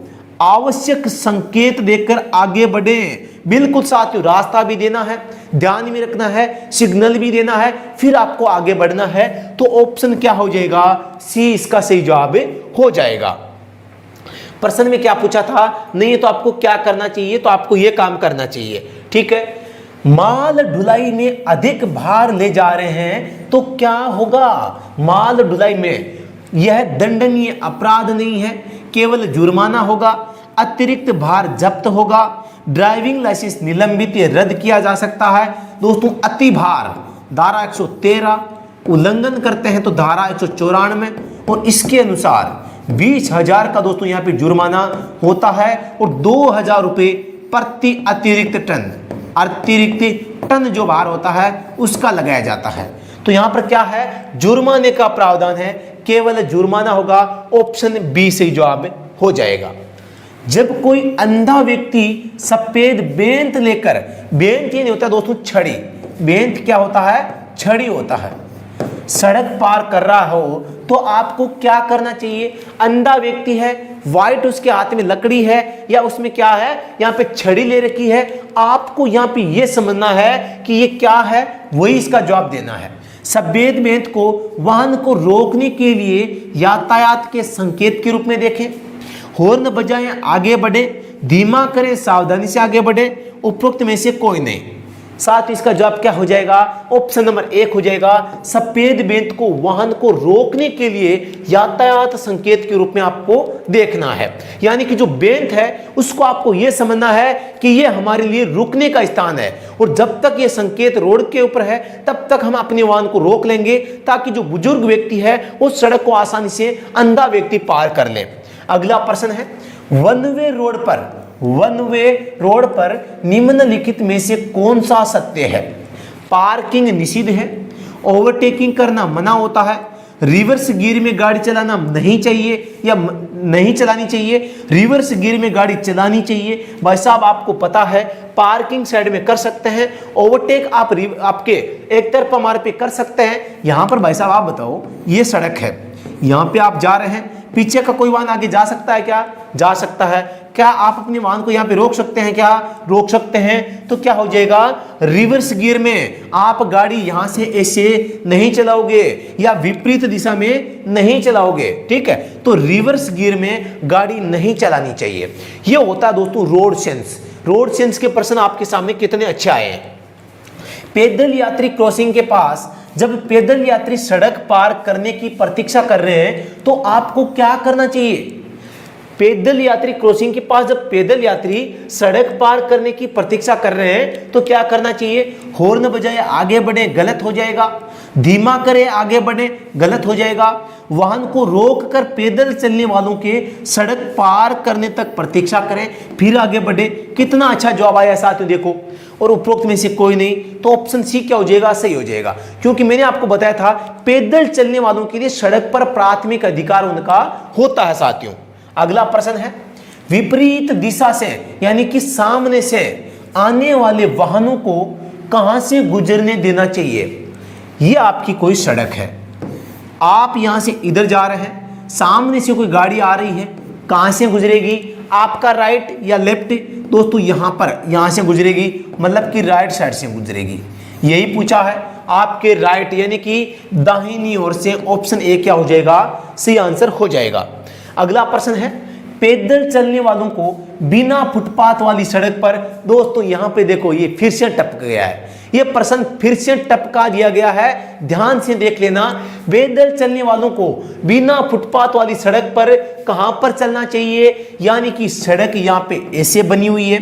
आवश्यक संकेत देकर आगे बढ़े। बिल्कुल साथियों, रास्ता भी देना है, ध्यान में रखना है, सिग्नल भी देना है, फिर आपको आगे बढ़ना है। तो ऑप्शन क्या हो जाएगा? सी इसका सही जवाब हो जाएगा। प्रश्न में क्या पूछा था? नहीं तो आपको क्या करना चाहिए? तो आपको यह काम करना चाहिए। ठीक है, माल ढुलाई में अधिक भार ले जा रहे हैं तो क्या होगा? माल ढुलाई में यह दंडनीय अपराध नहीं है, केवल जुर्माना होगा, अतिरिक्त भार जब्त होगा, ड्राइविंग लाइसेंस निलंबित या रद्द किया जा सकता है। दोस्तों अति भार धारा 113, उल्लंघन करते हैं तो धारा 194, और इसके अनुसार 20,000 का दोस्तों यहाँ पे जुर्माना होता है और 2,000 रुपये प्रति अतिरिक्त टन जो भार होता है उसका लगाया जाता है। तो यहाँ पर क्या है? जुर्माने का प्रावधान है, केवल जुर्माना होगा। ऑप्शन बी सही जवाब हो जाएगा। जब कोई अंधा व्यक्ति सफेद बेंत लेकर, बेंत ये नहीं होता दोस्तों छड़ी, बेंत क्या होता है, छड़ी होता है, सड़क पार कर रहा हो तो आपको क्या करना चाहिए? अंधा व्यक्ति है, वाइट उसके हाथ में लकड़ी है या उसमें क्या है, यहाँ पे छड़ी ले रखी है, आपको यहाँ पे ये समझना है कि ये क्या है, वही इसका जवाब देना है। सफेद बेंत को वाहन को रोकने के लिए यातायात के संकेत के रूप में देखें, हॉर्न बजाएं आगे बढ़े, धीमा करें सावधानी से आगे बढ़े, उपरोक्त में से कोई नहीं। साथ ही इसका जवाब क्या हो जाएगा? ऑप्शन नंबर 1 हो जाएगा। सफेद बेंत को वाहन को रोकने के लिए यातायात संकेत के रूप में आपको देखना है, यानी कि जो बेंत है उसको आपको यह समझना है कि ये हमारे लिए रुकने का स्थान है, और जब तक ये संकेत रोड के ऊपर है तब तक हम अपने वाहन को रोक लेंगे, ताकि जो बुजुर्ग व्यक्ति है उस सड़क को आसानी से अंधा व्यक्ति पार कर ले। अगला प्रश्न है, वन वे रोड पर निम्नलिखित में से कौन सा सत्य है? पार्किंग निषिद्ध है, ओवरटेकिंग करना मना होता है, रिवर्स गियर में गाड़ी चलाना नहीं चाहिए या नहीं चलानी चाहिए, रिवर्स गियर में गाड़ी चलानी चाहिए। भाई साहब आपको पता है पार्किंग साइड में कर सकते हैं, ओवरटेक आप आपके एक तरफा मार्ग पे कर सकते हैं। यहां पर भाई साहब आप बताओ, ये सड़क है, यहां पे आप जा रहे हैं, पीछे का कोई वाहन आगे जा सकता है क्या? जा सकता है। क्या आप अपने वाहन को यहाँ पे रोक सकते हैं क्या? रोक सकते हैं। तो क्या हो जाएगा? रिवर्स गियर में आप गाड़ी यहां से ऐसे नहीं चलाओगे या विपरीत दिशा में नहीं चलाओगे, ठीक है? तो रिवर्स गियर में गाड़ी नहीं चलानी चाहिए। यह होता है दोस्तों रोड सेंस। रोड सेंस के प्रश्न आपके सामने कितने अच्छे आए हैं। पैदल यात्री क्रॉसिंग के पास जब पैदल यात्री सड़क पार करने की प्रतीक्षा कर रहे हैं तो आपको क्या करना चाहिए? पैदल यात्री क्रॉसिंग के पास जब पैदल यात्री सड़क पार करने की प्रतीक्षा कर रहे हैं तो क्या करना चाहिए? हॉर्न बजाए आगे बढ़े, गलत हो जाएगा। धीमा करे आगे बढ़े, गलत हो जाएगा। वाहन को रोक कर पैदल चलने वालों के सड़क पार करने तक प्रतीक्षा करें, फिर आगे बढ़े। कितना अच्छा जवाब आया साथियों, देखो। और उपरोक्त में से कोई नहीं, तो ऑप्शन सी क्या हो जाएगा? सही हो जाएगा, क्योंकि मैंने आपको बताया था पैदल चलने वालों के लिए सड़क पर प्राथमिक अधिकार उनका होता है साथियों। अगला प्रश्न है, विपरीत दिशा से यानी कि सामने से आने वाले वाहनों को कहां से गुजरने देना चाहिए? यह आपकी कोई सड़क है, आप यहां से इधर जा रहे हैं, सामने से कोई गाड़ी आ रही है, कहां से गुजरेगी? आपका राइट या लेफ्ट? दोस्तों यहां पर, यहां से गुजरेगी, मतलब कि राइट साइड से गुजरेगी। यही पूछा है, आपके राइट यानी कि दाहिनी ओर से। ऑप्शन ए क्या हो जाएगा? सही आंसर हो जाएगा। अगला प्रश्न है, पैदल चलने वालों को बिना फुटपाथ वाली सड़क पर, दोस्तों यहां पे देखो ये फिर से टपक गया है, ये प्रश्न फिर से टपका दिया गया है, ध्यान से देख लेना। पैदल चलने वालों को बिना फुटपाथ वाली सड़क पर कहां पर चलना चाहिए? यानी कि सड़क यहां पे ऐसे बनी हुई है,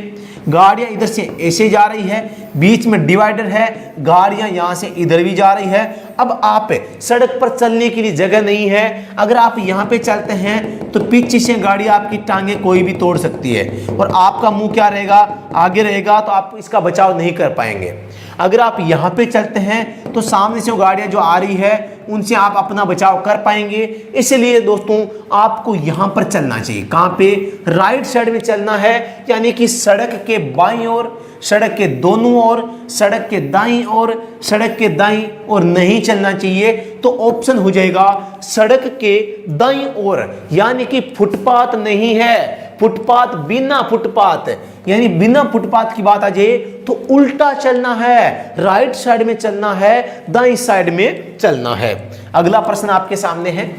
गाड़ियां इधर से ऐसे जा रही है, बीच में डिवाइडर है, गाड़ियां यहां से इधर भी जा रही है। अब आप सड़क पर चलने के लिए जगह नहीं है, अगर आप यहां पे चलते हैं तो पीछे से गाड़ी आपकी टांगे कोई भी तोड़ सकती है, और आपका मुंह क्या रहेगा? आगे रहेगा, तो आप इसका बचाव नहीं कर पाएंगे। अगर आप यहां पे चलते हैं तो सामने से गाड़ियां जो आ रही है उनसे आप अपना बचाव कर पाएंगे। इसलिए दोस्तों आपको यहां पर चलना चाहिए। कहां पे? राइट साइड में चलना है, यानी कि सड़क के बाईं ओर, सड़क के दोनों ओर, सड़क के दाईं ओर, सड़क के दाईं ओर नहीं चलना चाहिए। तो ऑप्शन हो जाएगा सड़क के दाईं ओर, यानी कि फुटपाथ नहीं है, फुटपाथ, बिना फुटपाथ, यानी बिना फुटपाथ की बात आ जाए तो उल्टा चलना है, राइट साइड में चलना है, दाईं साइड में चलना है। अगला प्रश्न आपके सामने है,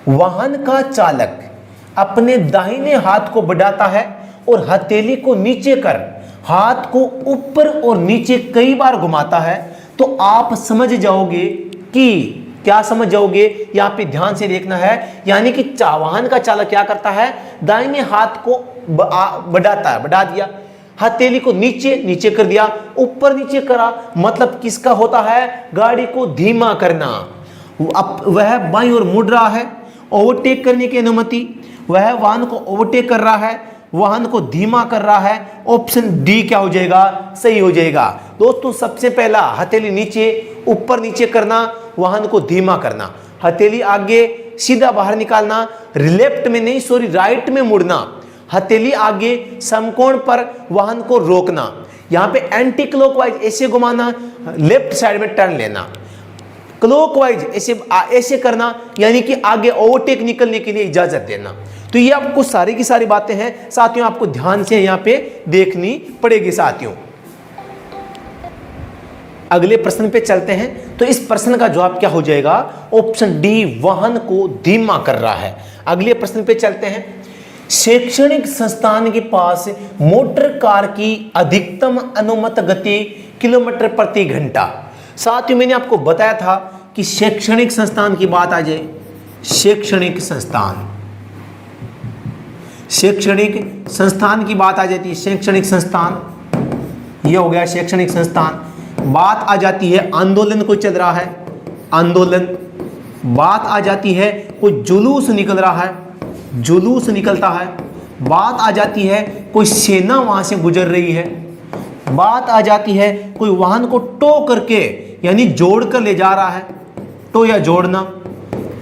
वाहन का चालक अपने दाहिने हाथ को बढ़ाता है और हथेली को नीचे कर हाथ को ऊपर और नीचे कई बार घुमाता है, तो आप समझ जाओगे कि क्या समझ जाओगे? यहाँ पे ध्यान से देखना है, यानी कि वाहन का चालक क्या करता है? दाहिने हाथ को बढ़ाता है, बढ़ा दिया, हथेली को नीचे नीचे कर दिया, ऊपर नीचे करा, मतलब किसका होता है? गाड़ी को धीमा करना। अब वह बाईं ओर मुड़ रहा है, ओवरटेक करने की अनुमति, वह वाहन को ओवरटेक कर रहा है, वाहन को धीमा कर रहा है। ऑप्शन डी क्या हो जाएगा? सही हो जाएगा। दोस्तों सबसे पहला हथेली नीचे, ऊपर नीचे करना, वाहन को धीमा करना, हथेली आगे सीधा बाहर निकालना, लेफ्ट में नहीं सॉरी राइट में मुड़ना, हथेली आगे समकोण पर वाहन को रोकना, यहाँ पे एंटी क्लॉकवाइज ऐसे घुमाना, लेफ्ट साइड में टर्न लेना, क्लॉकवाइज ऐसे करना, यानी कि आगे ओवरटेक निकलने के लिए इजाजत देना। तो ये आपको सारी की सारी बातें हैं साथियों, आपको ध्यान से यहाँ पे देखनी पड़ेगी साथियों। अगले प्रश्न पे चलते हैं। तो इस प्रश्न का जवाब क्या हो जाएगा? ऑप्शन डी, वाहन को धीमा कर रहा है। अगले प्रश्न पे चलते हैं। शैक्षणिक संस्थान के पास मोटर कार की अधिकतम अनुमत गति किलोमीटर प्रति घंटा। साथियों मैंने आपको बताया था कि शैक्षणिक संस्थान की बात आ जाए, शैक्षणिक संस्थान की बात आ जाती है, शैक्षणिक संस्थान, ये हो गया शैक्षणिक संस्थान। बात आ जाती है आंदोलन कोई चल रहा है, आंदोलन। बात आ जाती है कोई जुलूस निकल रहा है, जुलूस निकलता है। बात आ जाती है कोई सेना वहां से गुजर रही है। बात आ जाती है कोई वाहन को टो करके यानी जोड़ कर ले जा रहा है, टो या जोड़ना।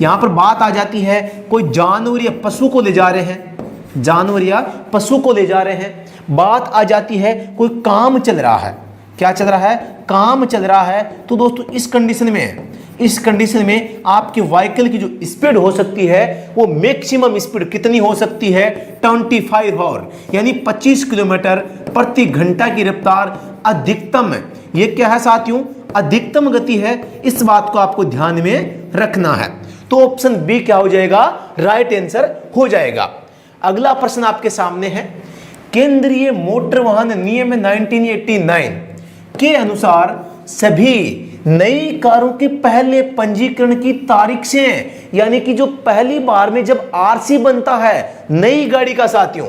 यहां पर बात आ जाती है कोई जानवर या पशु को ले जा रहे हैं, जानवर या पशु को ले जा रहे हैं। बात आ जाती है कोई काम चल रहा है, क्या चल रहा है? काम चल रहा है। तो दोस्तों इस कंडीशन में आपके व्हीकल की जो स्पीड हो सकती है वो मैक्सिमम स्पीड कितनी हो सकती है? 25 हॉर्स, यानी 25 किलोमीटर प्रति घंटा की रफ्तार अधिकतम। ये क्या है साथियों? अधिकतम गति है। इस बात को आपको ध्यान में रखना है। तो ऑप्शन बी क्या हो जाएगा? राइट आंसर हो जाएगा। अगला प्रश्न आपके सामने है। केंद्रीय मोटर वाहन नियम 1989 के अनुसार सभी नई कारों के पहले पंजीकरण की तारीख से, यानी कि जो पहली बार में जब आरसी बनता है नई गाड़ी का साथियों,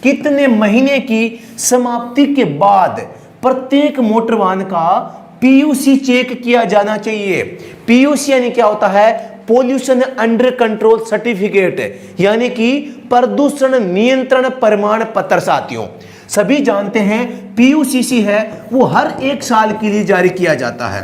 कितने महीने की समाप्ति के बाद प्रत्येक मोटर वाहन का पीयूसी चेक किया जाना चाहिए? पीयूसी यानी क्या होता है? पोल्यूशन अंडर कंट्रोल सर्टिफिकेट, यानी कि प्रदूषण नियंत्रण प्रमाण पत्र साथियों। सभी जानते हैं पीयूसीसी है वो हर 1 साल के लिए जारी किया जाता है।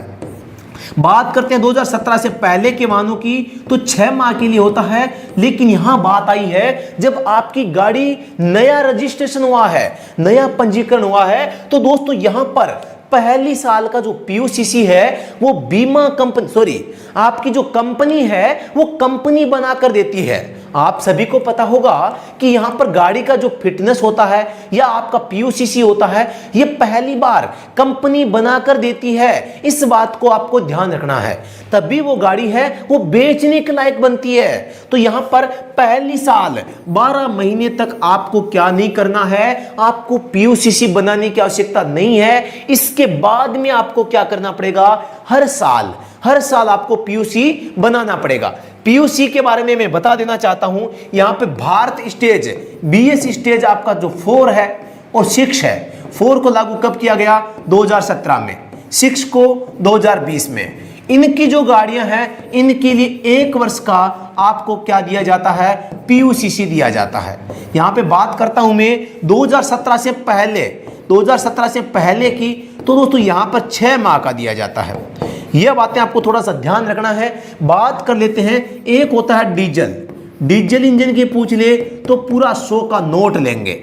बात करते हैं 2017 से पहले के वाहनों की तो 6 माह के लिए होता है। लेकिन यहां बात आई है जब आपकी गाड़ी नया रजिस्ट्रेशन हुआ है, नया पंजीकरण हुआ है, तो दोस्तों यहां पर पहली साल का जो पीयूसीसी है वो बीमा कंपनी आपकी जो कंपनी है वो कंपनी बनाकर देती है। आप सभी को पता होगा कि यहां पर गाड़ी का जो फिटनेस होता है या आपका पीयूसीसी होता है ये पहली बार कंपनी बनाकर देती है। इस बात को आपको ध्यान रखना है, तभी वो गाड़ी है वो बेचने के लायक बनती है। तो यहां पर पहली साल 12 महीने तक आपको क्या नहीं करना है? आपको पीयूसीसी बनाने की आवश्यकता नहीं है। इसके बाद में आपको क्या करना पड़ेगा? हर साल आपको पीयूसी बनाना पड़ेगा। पीयूसी के बारे में मैं बता देना चाहता हूं, यहां पे भारत स्टेज, बीएस स्टेज आपका जो 4 है और 6 है। 4 को लागू कब किया गया? 2017 में, 6 को 2020 में। इनकी जो गाड़ियां हैं इनके लिए 1 वर्ष का आपको क्या दिया जाता है? पीयूसीसी दिया जाता है। यहां पे बात करता हूं मैं 2017 से पहले की, तो दोस्तों यहां पर 6 माह का दिया जाता है। यह बातें आपको थोड़ा सा ध्यान रखना है। बात कर लेते हैं, एक होता है डीजल इंजन की पूछ ले तो पूरा 100 का नोट लेंगे।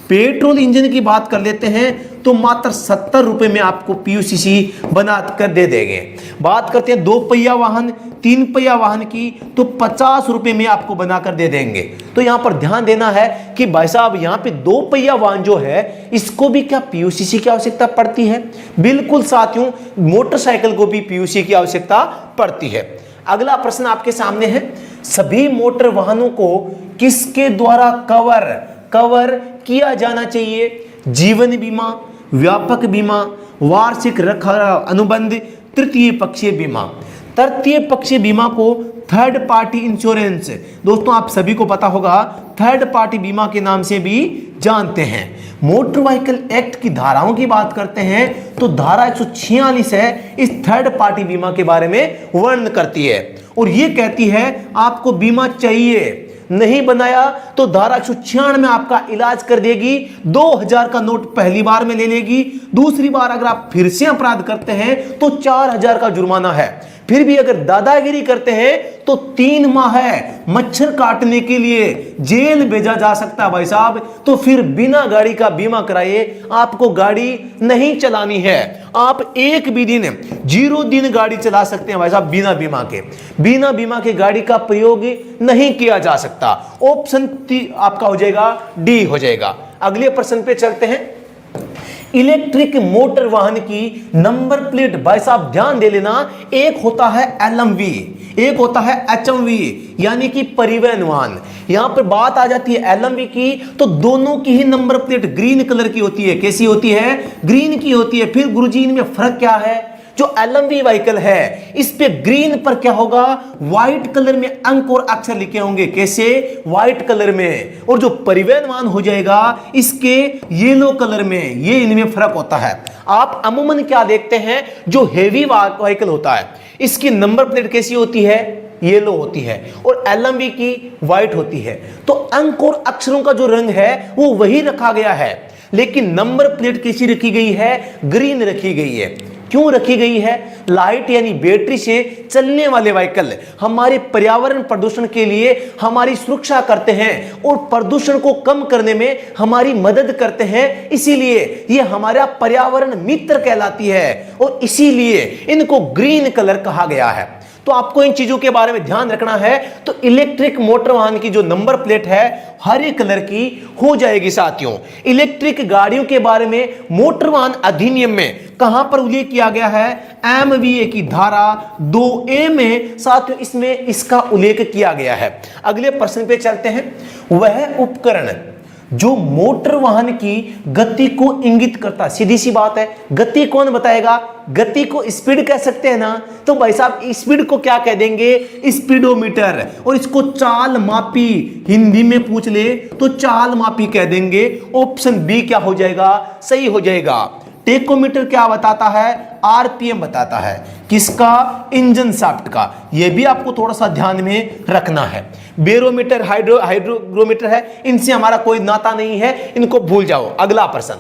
पेट्रोल इंजन की बात कर लेते हैं तो मात्र 70 रुपए में आपको पीयूसीसी बना कर दे देंगे। बात करते हैं 2 पहिया वाहन 3 पहिया वाहन की तो 50 रुपए में आपको बनाकर दे देंगे। तो यहां पर ध्यान देना है कि भाई साहब यहां पे 2 पहिया वाहन जो है इसको भी क्या पीयूसीसी की आवश्यकता पड़ती है? बिल्कुल साथियों, मोटरसाइकिल को भी पीयूसी की आवश्यकता पड़ती है। अगला प्रश्न आपके सामने है, सभी मोटर वाहनों को किसके द्वारा कवर किया जाना चाहिए? जीवन बीमा, व्यापक बीमा, वार्षिक रखरखाव अनुबंध, तृतीय पक्षीय बीमा। तृतीय पक्षीय बीमा को थर्ड पार्टी इंश्योरेंस, दोस्तों आप सभी को पता होगा थर्ड पार्टी बीमा के नाम से भी जानते हैं। मोटर व्हीकल एक्ट की धाराओं की बात करते हैं तो धारा 146 है इस थर्ड पार्टी बीमा के बारे में वर्णन करती है और ये कहती है आपको बीमा चाहिए, नहीं बनाया तो धारा 196 में आपका इलाज कर देगी। 2000 का नोट पहली बार में ले लेगी, दूसरी बार अगर आप फिर से अपराध करते हैं तो 4000 का जुर्माना है, फिर भी अगर दादागिरी करते हैं तो 3 माह है मच्छर काटने के लिए जेल भेजा जा सकता है भाई साहब। तो फिर बिना गाड़ी का बीमा कराए आपको गाड़ी नहीं चलानी है। आप एक भी दिन 0 दिन गाड़ी चला सकते हैं भाई साहब बिना बीमा के। बिना बीमा के गाड़ी का प्रयोग नहीं किया जा सकता। ऑप्शन आपका हो जाएगा डी हो जाएगा। अगले प्रश्न पे चलते हैं। इलेक्ट्रिक मोटर वाहन की नंबर प्लेट भाई साहब ध्यान दे लेना, एक होता है LMV, एक होता है HMV यानी कि परिवहन वाहन। यहां पर बात आ जाती है LMV की तो दोनों की ही नंबर प्लेट ग्रीन कलर की होती है। कैसी होती है? ग्रीन की होती है। फिर गुरुजी इनमें फर्क क्या है? जो LMV व्हीकल है इस पे ग्रीन पर क्या होगा? व्हाइट कलर में अंक और अक्षर लिखे होंगे। कैसे? व्हाइट कलर में। और जो परिवहन वाहन हो जाएगा इसके येलो कलर में। ये इनमें फर्क होता है। आप अमूमन क्या देखते हैं, जो हेवी व्हीकल होता है इसकी नंबर प्लेट कैसी होती है? येलो होती है और LMV की व्हाइट होती है। तो अंक और अक्षरों का जो रंग है वो वही रखा गया है, लेकिन नंबर प्लेट कैसी रखी गई है? ग्रीन रखी गई है। क्यों रखी गई है? लाइट यानी बैटरी से चलने वाले व्हीकल हमारे पर्यावरण प्रदूषण के लिए हमारी सुरक्षा करते हैं और प्रदूषण को कम करने में हमारी मदद करते हैं। इसीलिए ये हमारा पर्यावरण मित्र कहलाती है और इसीलिए इनको ग्रीन कलर कहा गया है। तो आपको इन चीजों के बारे में ध्यान रखना है। तो इलेक्ट्रिक मोटर वाहन की जो नंबर प्लेट है हरे कलर की हो जाएगी। साथियों, इलेक्ट्रिक गाड़ियों के बारे में मोटर वाहन अधिनियम में कहां पर उल्लेख किया गया है? MVA की धारा 2A में साथियों इसमें इसका उल्लेख किया गया है। अगले प्रश्न पे चलते हैं। वह उपकरण जो मोटर वाहन की गति को इंगित करता है। सीधी सी बात है, गति कौन बताएगा? गति को स्पीड कह सकते हैं ना, तो भाई साहब स्पीड को क्या कह देंगे? स्पीडोमीटर। और इसको चाल मापी हिंदी में पूछ ले तो चाल मापी कह देंगे। ऑप्शन बी क्या हो जाएगा? सही हो जाएगा। टेकोमीटर क्या बताता है? RPM बताता है। किसका? इंजन शाफ्ट का। यह भी आपको थोड़ा सा ध्यान में रखना है। बैरोमीटर हाइड्रोग्रोमीटर है, इनसे हमारा कोई नाता नहीं है, इनको भूल जाओ। अगला प्रश्न।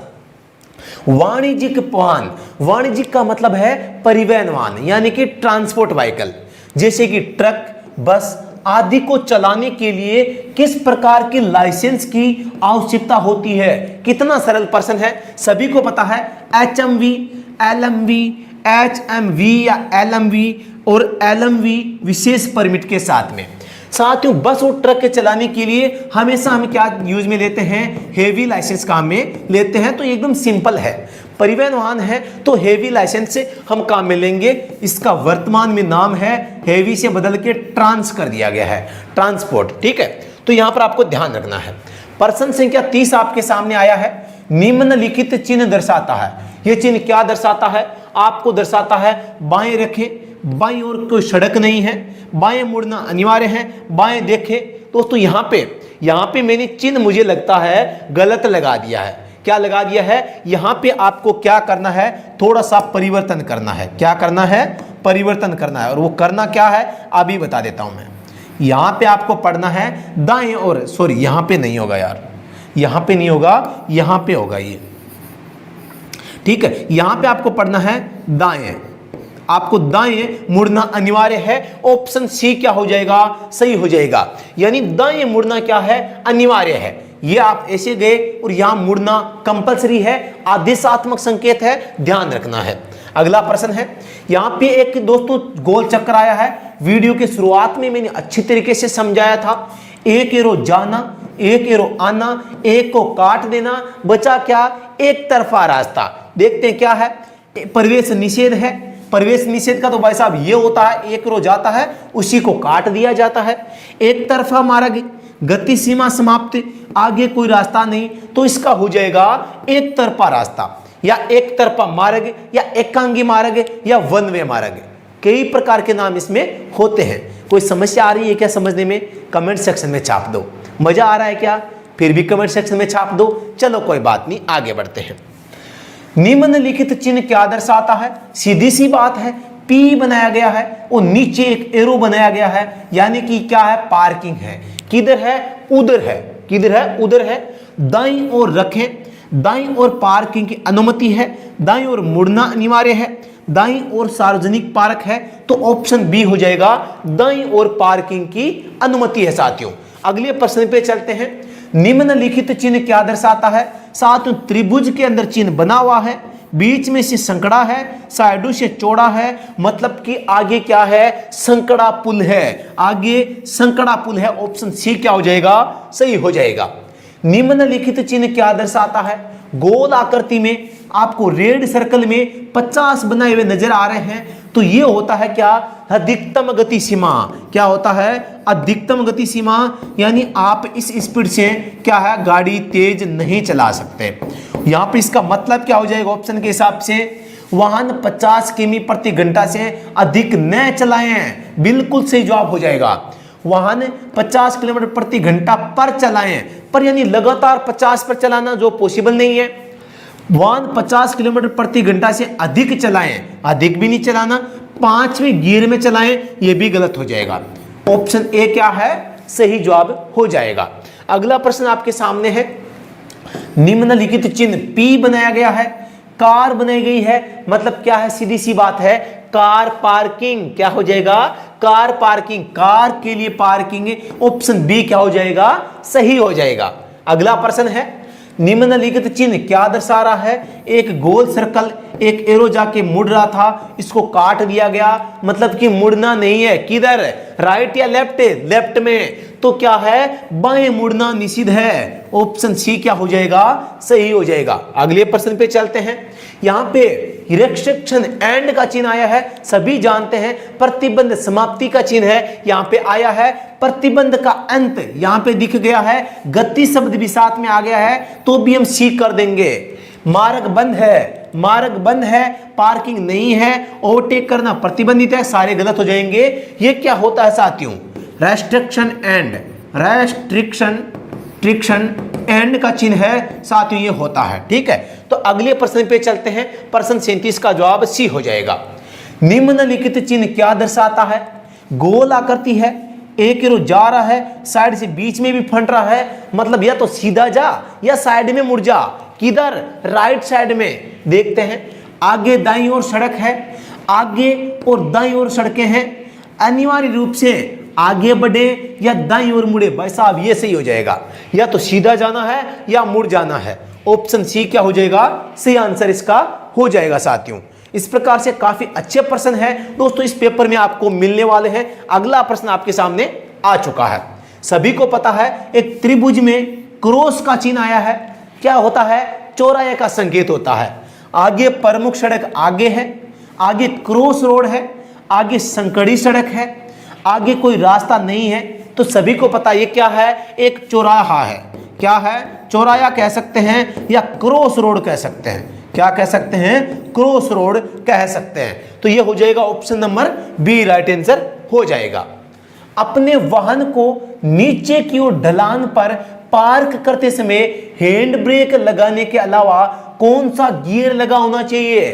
वाणिज्यिक वाहन। वाणिज्यिक का मतलब है परिवहन वाहन यानी कि ट्रांसपोर्ट व्हीकल, जैसे कि ट्रक, बस आदि को चलाने के लिए किस प्रकार की लाइसेंस की आवश्यकता होती है? कितना सरल प्रश्न है, सभी को पता है। HMV, LMV, HMV या LMV और LMV विशेष परमिट के साथ में। साथियों, बस और ट्रक के चलाने के लिए हमेशा हम क्या यूज में लेते हैं? हेवी लाइसेंस काम में लेते हैं। तो एकदम सिंपल है। परिवहन वाहन है तो हेवी लाइसेंस से हम काम में लेंगे। इसका वर्तमान में नाम है, हेवी से बदल के ट्रांस कर दिया गया है, ट्रांसपोर्ट। ठीक है, तो यहां पर आपको ध्यान रखना है। प्रश्न संख्या 30 आपके सामने आया है। निम्नलिखित चिन्ह दर्शाता है। यह चिन्ह क्या दर्शाता है? आपको दर्शाता है बाएं रखें, बाएं ओर कोई सड़क नहीं है, बाएं मुड़ना अनिवार्य है, बाएं देखें। दोस्तों यहां पे मैंने चिन्ह मुझे लगता है गलत लगा दिया है। क्या लगा दिया है? यहां पे आपको क्या करना है? थोड़ा सा परिवर्तन करना है। क्या करना है? परिवर्तन करना है। और वो करना क्या है अभी बता देता हूं मैं। यहां पे आपको पढ़ना है दाएं और, सॉरी यहां पे नहीं होगा यार, यहां पे नहीं होगा, यहां पे होगा ये। ठीक है, यहां पे आपको पढ़ना है दाएं। आपको दाएं मुड़ना अनिवार्य है। ऑप्शन सी क्या हो जाएगा? सही हो जाएगा। यानी दाएं मुड़ना क्या है? अनिवार्य है। ये आप ऐसे गए और यहां मुड़ना कंपलसरी है, आदेशात्मक संकेत है, ध्यान रखना है। अगला प्रश्न है। यहां पे एक दोस्तों गोल चक्कर आया है। वीडियो के शुरुआत में मैंने अच्छी तरीके से समझाया था। एक एरो जाना, एक एरो आना, एक को काट देना, बचा क्या? एक तरफा रास्ता। देखते हैं क्या है। प्रवेश निषेध है। प्रवेश निषेध का तो भाई साहब ये होता है, एक रो जाता है उसी को काट दिया जाता है। एक तरफा मार्ग, गति सीमा समाप्त, आगे कोई रास्ता नहीं, तो इसका हो जाएगा एक तरफा रास्ता या एक तरफा मार्ग या एकांगी मार्ग या वन वे मार्ग। कई प्रकार के नाम इसमें होते हैं। कोई समस्या आ रही है क्या समझने में? कमेंट सेक्शन में छाप दो। मजा आ रहा है क्या? फिर भी कमेंट सेक्शन में छाप दो। चलो कोई बात नहीं, आगे बढ़ते हैं। निम्नलिखित चिन्ह क्या दर्शाता है? सीधी सी बात है, P बनाया गया है और नीचे एक एरो बनाया गया है, यानी कि क्या है? पार्किंग है। किधर है? उधर है। किधर है? उधर है। दाईं ओर रखें, दाईं ओर पार्किंग की अनुमति है, दाईं ओर मुड़ना अनिवार्य है, दाईं ओर सार्वजनिक पार्क है, तो ऑप्शन बी हो जाएगा, दाईं ओर पार्किंग की अनुमति है साथियों। अगले प्रश्न पे चलते हैं। निम्नलिखित चिन्ह क्या दर्शाता है? साथियों त्रिभुज के अंदर चिन्ह बना हुआ है, बीच में से संकड़ा है, साइडों से चौड़ा है, मतलब कि आगे क्या है? संकड़ा पुल है, आगे संकड़ा पुल है। ऑप्शन सी क्या हो जाएगा? सही हो जाएगा। निम्नलिखित चिन्ह क्या दर्शाता है? गोल आकृति में आपको रेड सर्कल में 50 बनाए हुए नजर आ रहे हैं, तो ये होता है क्या? अधिकतम गति सीमा। क्या होता है? अधिकतम गति सीमा, यानी आप इस स्पीड से क्या है? गाड़ी तेज नहीं चला सकते। यहां पे इसका मतलब क्या हो जाएगा? ऑप्शन के हिसाब से वाहन 50 किमी प्रति घंटा से अधिक न चलाएं। बिल्कुल सही जवाब हो जाएगा। वाहन 50 किलोमीटर प्रति घंटा पर चलाएं, पर यानी लगातार 50 पर चलाना जो पॉसिबल नहीं है। वाहन 50 किलोमीटर प्रति घंटा से अधिक चलाएं, अधिक भी नहीं चलाना, 5वें गियर में चलाएं, यह भी गलत हो जाएगा। ऑप्शन ए क्या है? सही जवाब हो जाएगा। अगला प्रश्न आपके सामने है। निम्नलिखित चिन्ह पी बनाया गया है, कार बनाई गई है, मतलब क्या है? सीधी सी बात है, कार पार्किंग। क्या हो जाएगा? कार पार्किंग, कार के लिए पार्किंग। ऑप्शन बी क्या हो जाएगा? सही हो जाएगा। अगला प्रश्न है। निम्नलिखित चिन्ह क्या दर्शा रहा है? एक गोल सर्कल, एक एरो जाके मुड़ रहा था, इसको काट दिया गया, मतलब कि मुड़ना नहीं है। किधर? राइट या लेफ्ट? लेफ्ट में, तो क्या है? बाएं मुड़ना निषिद्ध है। ऑप्शन सी क्या हो जाएगा? सही हो जाएगा। अगले प्रश्न पे चलते हैं। यहां पे रिस्ट्रिक्शन एंड का चिन्ह आया है, सभी जानते हैं। प्रतिबंध समाप्ति का चिन्ह है, यहां पे आया है। प्रतिबंध का अंत यहां पे दिख गया है, गति शब्द भी साथ में आ गया है, तो भी हम सी कर देंगे। मार्ग बंद है, मार्ग बंद है, पार्किंग नहीं है, ओवरटेक करना प्रतिबंधित है, सारे गलत हो जाएंगे। ये क्या होता है साथियों? रेस्ट्रिक्शन एंड, रेस्ट्रिक्शन एंड का चिन्ह है साथियों, ये होता है। ठीक है, तो अगले प्रश्न पे चलते हैं। प्रश्न 37 का जवाब सी हो जाएगा। निम्नलिखित चिन्ह क्या दर्शाता है? गोल आकृति है, एक एरो जा रहा है, साइड से बीच में भी फंट रहा है, मतलब या तो सीधा जा या साइड में मुड़ जा। किधर? राइट साइड में। देखते हैं, आगे दाईं ओर सड़क है, आगे और दाईं ओर सड़कें हैं, अनिवार्य रूप से आगे बढ़े या दाईं ओर मुड़े। भाई साहब ये सही हो जाएगा, या तो सीधा जाना है या मुड़ जाना है। ऑप्शन सी क्या हो जाएगा? सही आंसर इसका हो जाएगा साथियों। इस प्रकार से काफी अच्छे प्रश्न है दोस्तों, इस पेपर में आपको मिलने वाले हैं। अगला प्रश्न आपके सामने आ चुका है। सभी को पता है, एक त्रिभुज में क्रॉस का चिन्ह आया है, क्या होता है? चौराहे का संकेत होता है। आगे प्रमुख सड़क आगे है, आगे क्रॉस रोड है, आगे संकड़ी सड़क है, आगे कोई रास्ता नहीं है, तो सभी को पता ये क्या है? एक चौराहा है। क्या है? चौराहा कह सकते हैं या क्रॉस रोड कह सकते हैं। क्या कह सकते हैं? क्रॉस रोड कह सकते हैं। तो ये हो जाएगा option number B, right answer हो जाएगा। अपने वाहन को नीचे की ओर ढलान पर पार्क करते समय हैंड ब्रेक लगाने के अलावा कौन सा गियर लगा होना चाहिए?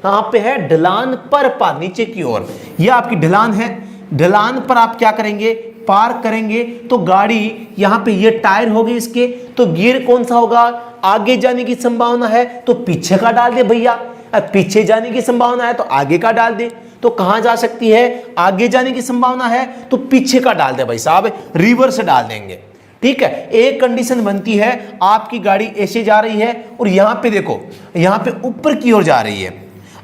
यहां पे है ढलान पर नीचे की ओर, यह आपकी ढलान है। ढलान पर आप क्या करेंगे? पार्क करेंगे, तो गाड़ी यहाँ पे ये टायर हो गए इसके, तो गियर कौन सा होगा? आगे जाने की संभावना है तो पीछे का डाल दे भैया, पीछे जाने की संभावना है तो आगे का डाल दे। तो कहां जा सकती है? आगे जाने की संभावना है तो पीछे का डाल दे भाई साहब, रिवर्स डाल देंगे। ठीक है, एक कंडीशन बनती है, आपकी गाड़ी ऐसे जा रही है और यहां पे देखो, यहां पे ऊपर की ओर जा रही है।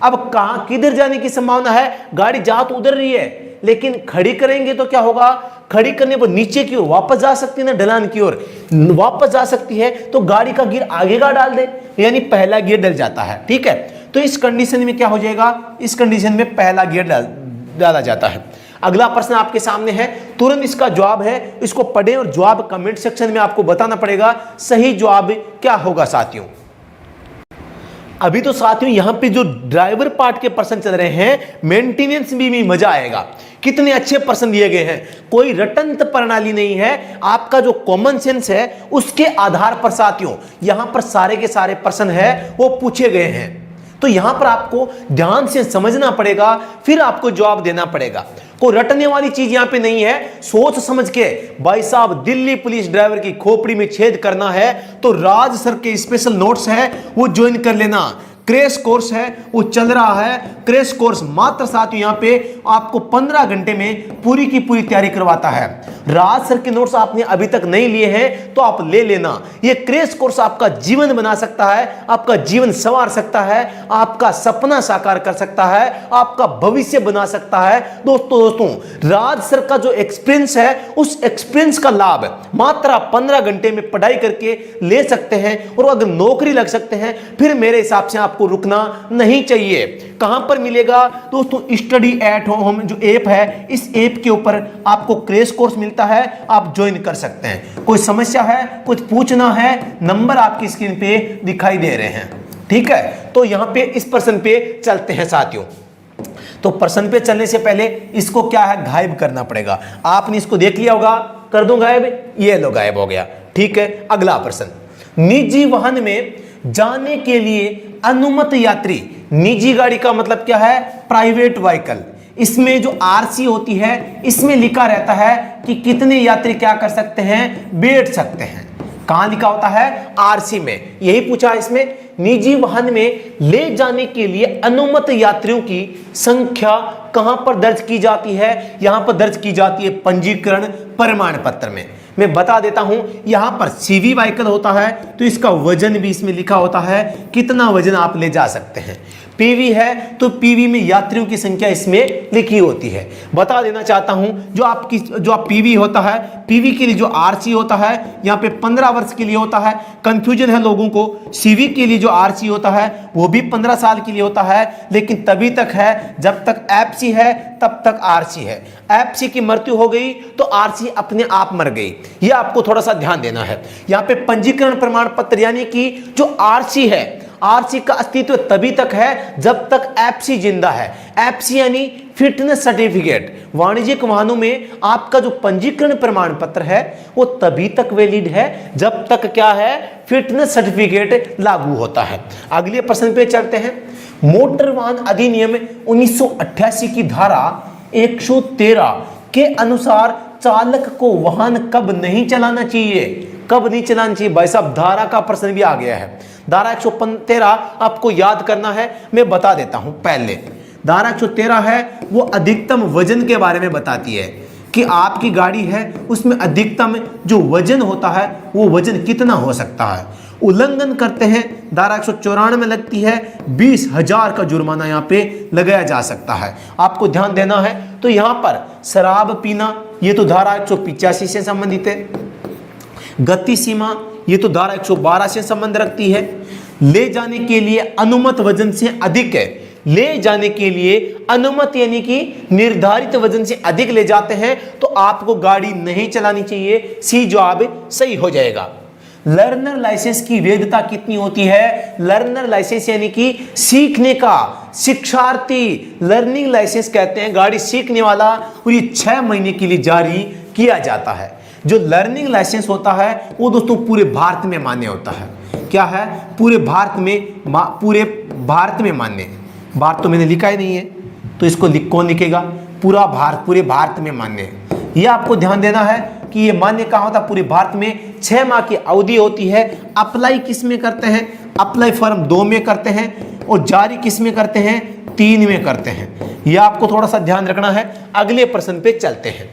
अब कहां किधर जाने की संभावना है? गाड़ी जा तो उधर रही है, लेकिन खड़ी करेंगे तो क्या होगा? खड़ी करने पर नीचे की ओर वापस जा सकती है ना, ढलान की ओर वापस जा सकती है, तो गाड़ी का गियर आगे का डाल दे, यानी पहला गियर डल जाता है। ठीक है, तो इस कंडीशन में क्या हो जाएगा? इस कंडीशन में पहला गियर डाला जाता है। अगला प्रश्न आपके सामने है, तुरंत इसका जवाब है, इसको पढ़ें और जवाब कमेंट सेक्शन में आपको बताना पड़ेगा सही जवाब क्या होगा साथियों। अभी तो साथियों यहां पे जो ड्राइवर पार्ट के प्रश्न चल रहे हैं, मेंटेनेंस भी मजा आएगा। कितने अच्छे प्रश्न दिए गए हैं, कोई रटंत प्रणाली नहीं है, आपका जो कॉमन सेंस है उसके आधार पर साथियों यहां पर सारे के सारे प्रश्न है वो पूछे गए हैं। तो यहां पर आपको ध्यान से समझना पड़ेगा, फिर आपको जवाब देना पड़ेगा। कोई रटने वाली चीज यहां पे नहीं है। सोच समझ के भाई साहब, दिल्ली पुलिस ड्राइवर की खोपड़ी में छेद करना है तो राज सर के स्पेशल नोट्स है वो ज्वाइन कर लेना। क्रैश कोर्स है वो चल रहा है। क्रैश कोर्स मात्र साथियों यहाँ पे आपको 15 घंटे में पूरी की पूरी तैयारी करवाता है। राज सर के नोट्स आपने अभी तक नहीं लिए हैं तो आप ले लेना। ये क्रैश कोर्स आपका जीवन बना सकता है, आपका जीवन संवार सकता है, आपका सपना साकार कर सकता है, आपका भविष्य बना सकता है। दोस्तों राज सर का जो एक्सपीरियंस है उस एक्सपीरियंस का लाभ मात्र आप 15 घंटे में पढ़ाई करके ले सकते हैं और अगर नौकरी लग सकते हैं फिर मेरे हिसाब से आपको रुकना नहीं चाहिए। कहां पर मिलेगा दोस्तों? स्टडी एट होम जो ऐप है, इस ऐप के ऊपर आपको क्रैश कोर्स मिलता है, आप ज्वाइन कर सकते हैं। कोई समस्या है, कुछ पूछना है, नंबर आपकी स्क्रीन पे दिखाई दे रहे हैं। ठीक है, तो यहां पे इस प्रश्न पे चलते हैं साथियों। तो प्रश्न पे चलने से पहले इसको क्या है, गायब करना पड़ेगा। आपने इसको देख लिया होगा, कर दूं गायब, ये लो गायब हो गया। ठीक है, अगला प्रश्न, निजी वाहन में जाने के लिए अनुमत यात्री, निजी गाड़ी का मतलब क्या है? Private vehicle. इसमें जो आरसी होती है इसमें लिखा रहता है कि कितने यात्री क्या कर सकते हैं, बैठ सकते हैं। कहां लिखा होता है? आरसी में। यही पूछा है इसमें। निजी वाहन में ले जाने के लिए अनुमत यात्रियों की संख्या कहां पर दर्ज की जाती है? यहां पर दर्ज की जाती है पंजीकरण प्रमाण पत्र में। मैं बता देता हूं, यहां पर सीवी व्हीकल होता है तो इसका वजन भी इसमें लिखा होता है, कितना वजन आप ले जा सकते हैं। पीवी है तो पीवी में यात्रियों की संख्या इसमें लिखी होती है। बता देना चाहता हूं, जो आप पीवी होता है, पीवी के लिए जो आरसी होता है यहां पे 15 वर्ष के लिए होता है। कंफ्यूजन है लोगों को, सीवी के लिए जो आरसी होता है वो भी 15 साल के लिए होता है, लेकिन तभी तक है जब तक एफसी है तब तक आरसी है। एफसी की मृत्यु हो गई तो आरसी अपने आप मर गई। ये आपको थोड़ा सा ध्यान देना है। यहां पे पंजीकरण प्रमाण पत्र यानी कि जो आरसी है, आरसी का अस्तित्व तभी तक है जब तक एफसी जिंदा है। एफसी यानी फिटनेस सर्टिफिकेट। वाणिज्यिक वाहनों में आपका जो पंजीकरण प्रमाण पत्र है वो तभी तक वैलिड है जब तक क्या है, फिटनेस सर्टिफिकेट लागू होता है। अगले प्रश्न पे चलते हैं। मोटर वाहन अधिनियम 1988 की धारा 113 के अनुसार चालक को वाहन कब नहीं चलाना चाहिए? कब नहीं चलाना चाहिए? भाई साहब, धारा का प्रश्न भी आ गया है। धारा 113 आपको याद करना है, मैं बता देता हूं। पहले धारा 113 है वो अधिकतम वजन के बारे में बताती है कि आपकी गाड़ी है उसमें अधिकतम जो वजन होता है वो वजन कितना हो सकता है। उल्लंघन करते हैं धारा 194 में लगती है 20,000 का जुर्माना यहाँ पे लगाया जा सकता है। आपको ध्यान देना है। तो यहाँ पर शराब पीना ये तो धारा 185 से संबंधित है। गति सीमा ये तो धारा 112 से संबंध रखती है। ले जाने के लिए अनुमत वजन से अधिक है, ले जाने के लिए अनुमत यानी कि निर्धारित वजन से अधिक ले जाते हैं तो आपको गाड़ी नहीं चलानी चाहिए। सी जवाब सही हो जाएगा। लर्नर लाइसेंस की वैधता कितनी होती है? लर्नर लाइसेंस यानी कि सीखने का, शिक्षार्थी लर्निंग लाइसेंस कहते हैं, गाड़ी सीखने वाला, और ये 6 महीने के लिए जारी किया जाता है। जो लर्निंग लाइसेंस होता है वो दोस्तों पूरे भारत में मान्य होता है। क्या है? पूरे भारत में मान्य। भारत तो मैंने लिखा ही नहीं है तो इसको कौन लिखेगा? पूरे भारत में मान्य है। ये आपको ध्यान देना है कि ये मान्य कहाँ होता है? पूरे भारत में 6 माह की अवधि होती है। अप्लाई किस में करते हैं? अप्लाई फॉर्म 2 में करते हैं और जारी किस में करते हैं? 3 में करते हैं। ये आपको थोड़ा सा ध्यान रखना है। अगले प्रश्न पे चलते हैं।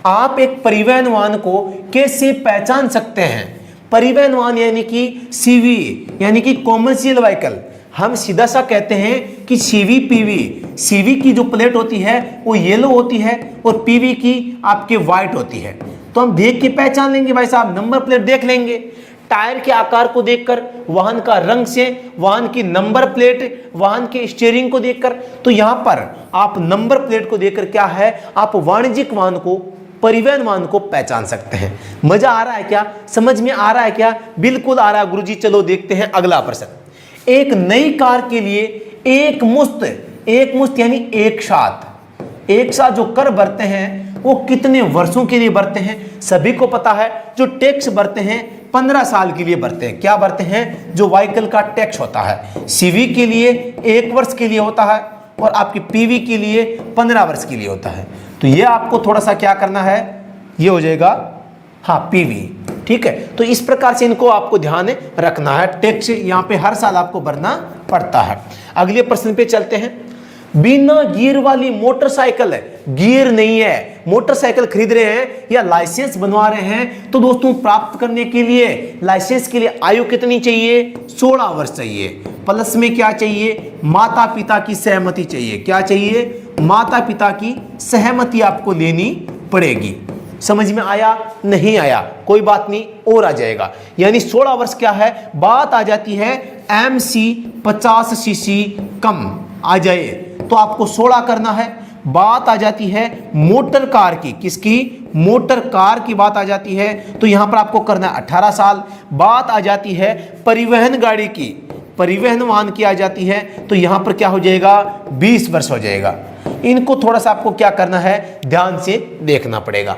आप एक परिवहन वाहन को कैसे पहचान सकते हैं? परिवहन वाहन यानी कि सीवी यानी कि कॉमर्शियल व्हीकल। हम सीधा सा कहते हैं कि सीवी पीवी। सीवी की जो प्लेट होती है वो येलो होती है और पीवी की आपके व्हाइट होती है। तो हम देख के पहचान लेंगे भाई साहब, नंबर प्लेट देख लेंगे, टायर के आकार को देखकर, वाहन का रंग से, वाहन की नंबर प्लेट, वाहन के स्टीयरिंग को देखकर। तो यहां पर आप नंबर प्लेट को देखकर क्या है, आप वाणिज्यिक वाहन को, परिवहन वाहन को पहचान सकते हैं। मजा आ रहा है क्या? समझ में आ रहा है क्या? बिल्कुल आ रहा है गुरुजी। चलो देखते हैं अगला प्रश्न। एक नई कार के लिए एक मुश्त यानी एक साथ जो कर भरते हैं वो कितने वर्षों के लिए भरते हैं? सभी को पता है। जो टैक्स भरते हैं 15 साल के लिए भरते हैं। क्या भरते हैं? जो व्हीकल का टैक्स होता है। सीवी के लिए 1 वर्ष के लिए होता है और आपकी पीवी के लिए 15 वर्ष के लिए होता है। तो ये आपको थोड़ा सा क्या करना है, ये हो जाएगा हाँ पीवी, ठीक है। तो इस प्रकार से इनको आपको ध्यान रखना है, टैक्स यहाँ पे हर साल आपको भरना पड़ता है। अगले प्रश्न पे चलते हैं। बिना गियर वाली मोटरसाइकिल है, गियर नहीं है, मोटरसाइकिल खरीद रहे हैं या लाइसेंस बनवा रहे हैं, तो दोस्तों प्राप्त करने के लिए लाइसेंस के लिए आयु कितनी चाहिए? 16 वर्ष चाहिए। प्लस में क्या चाहिए? माता पिता की सहमति चाहिए। क्या चाहिए? माता पिता की सहमति आपको लेनी पड़ेगी। समझ में आया? नहीं आया कोई बात नहीं, और आ जाएगा। यानी 16 वर्ष क्या है, बात आ जाती है MC 50 cc कम आ जाए तो आपको 16 करना है। बात आ जाती है मोटर कार की, किसकी? मोटर कार की बात आ जाती है तो यहां पर आपको करना है 18 साल। बात आ जाती है परिवहन गाड़ी की, परिवहन वाहन की आ जाती है तो यहां पर क्या हो जाएगा? 20 वर्ष हो जाएगा। इनको थोड़ा सा आपको क्या करना है, ध्यान से देखना पड़ेगा।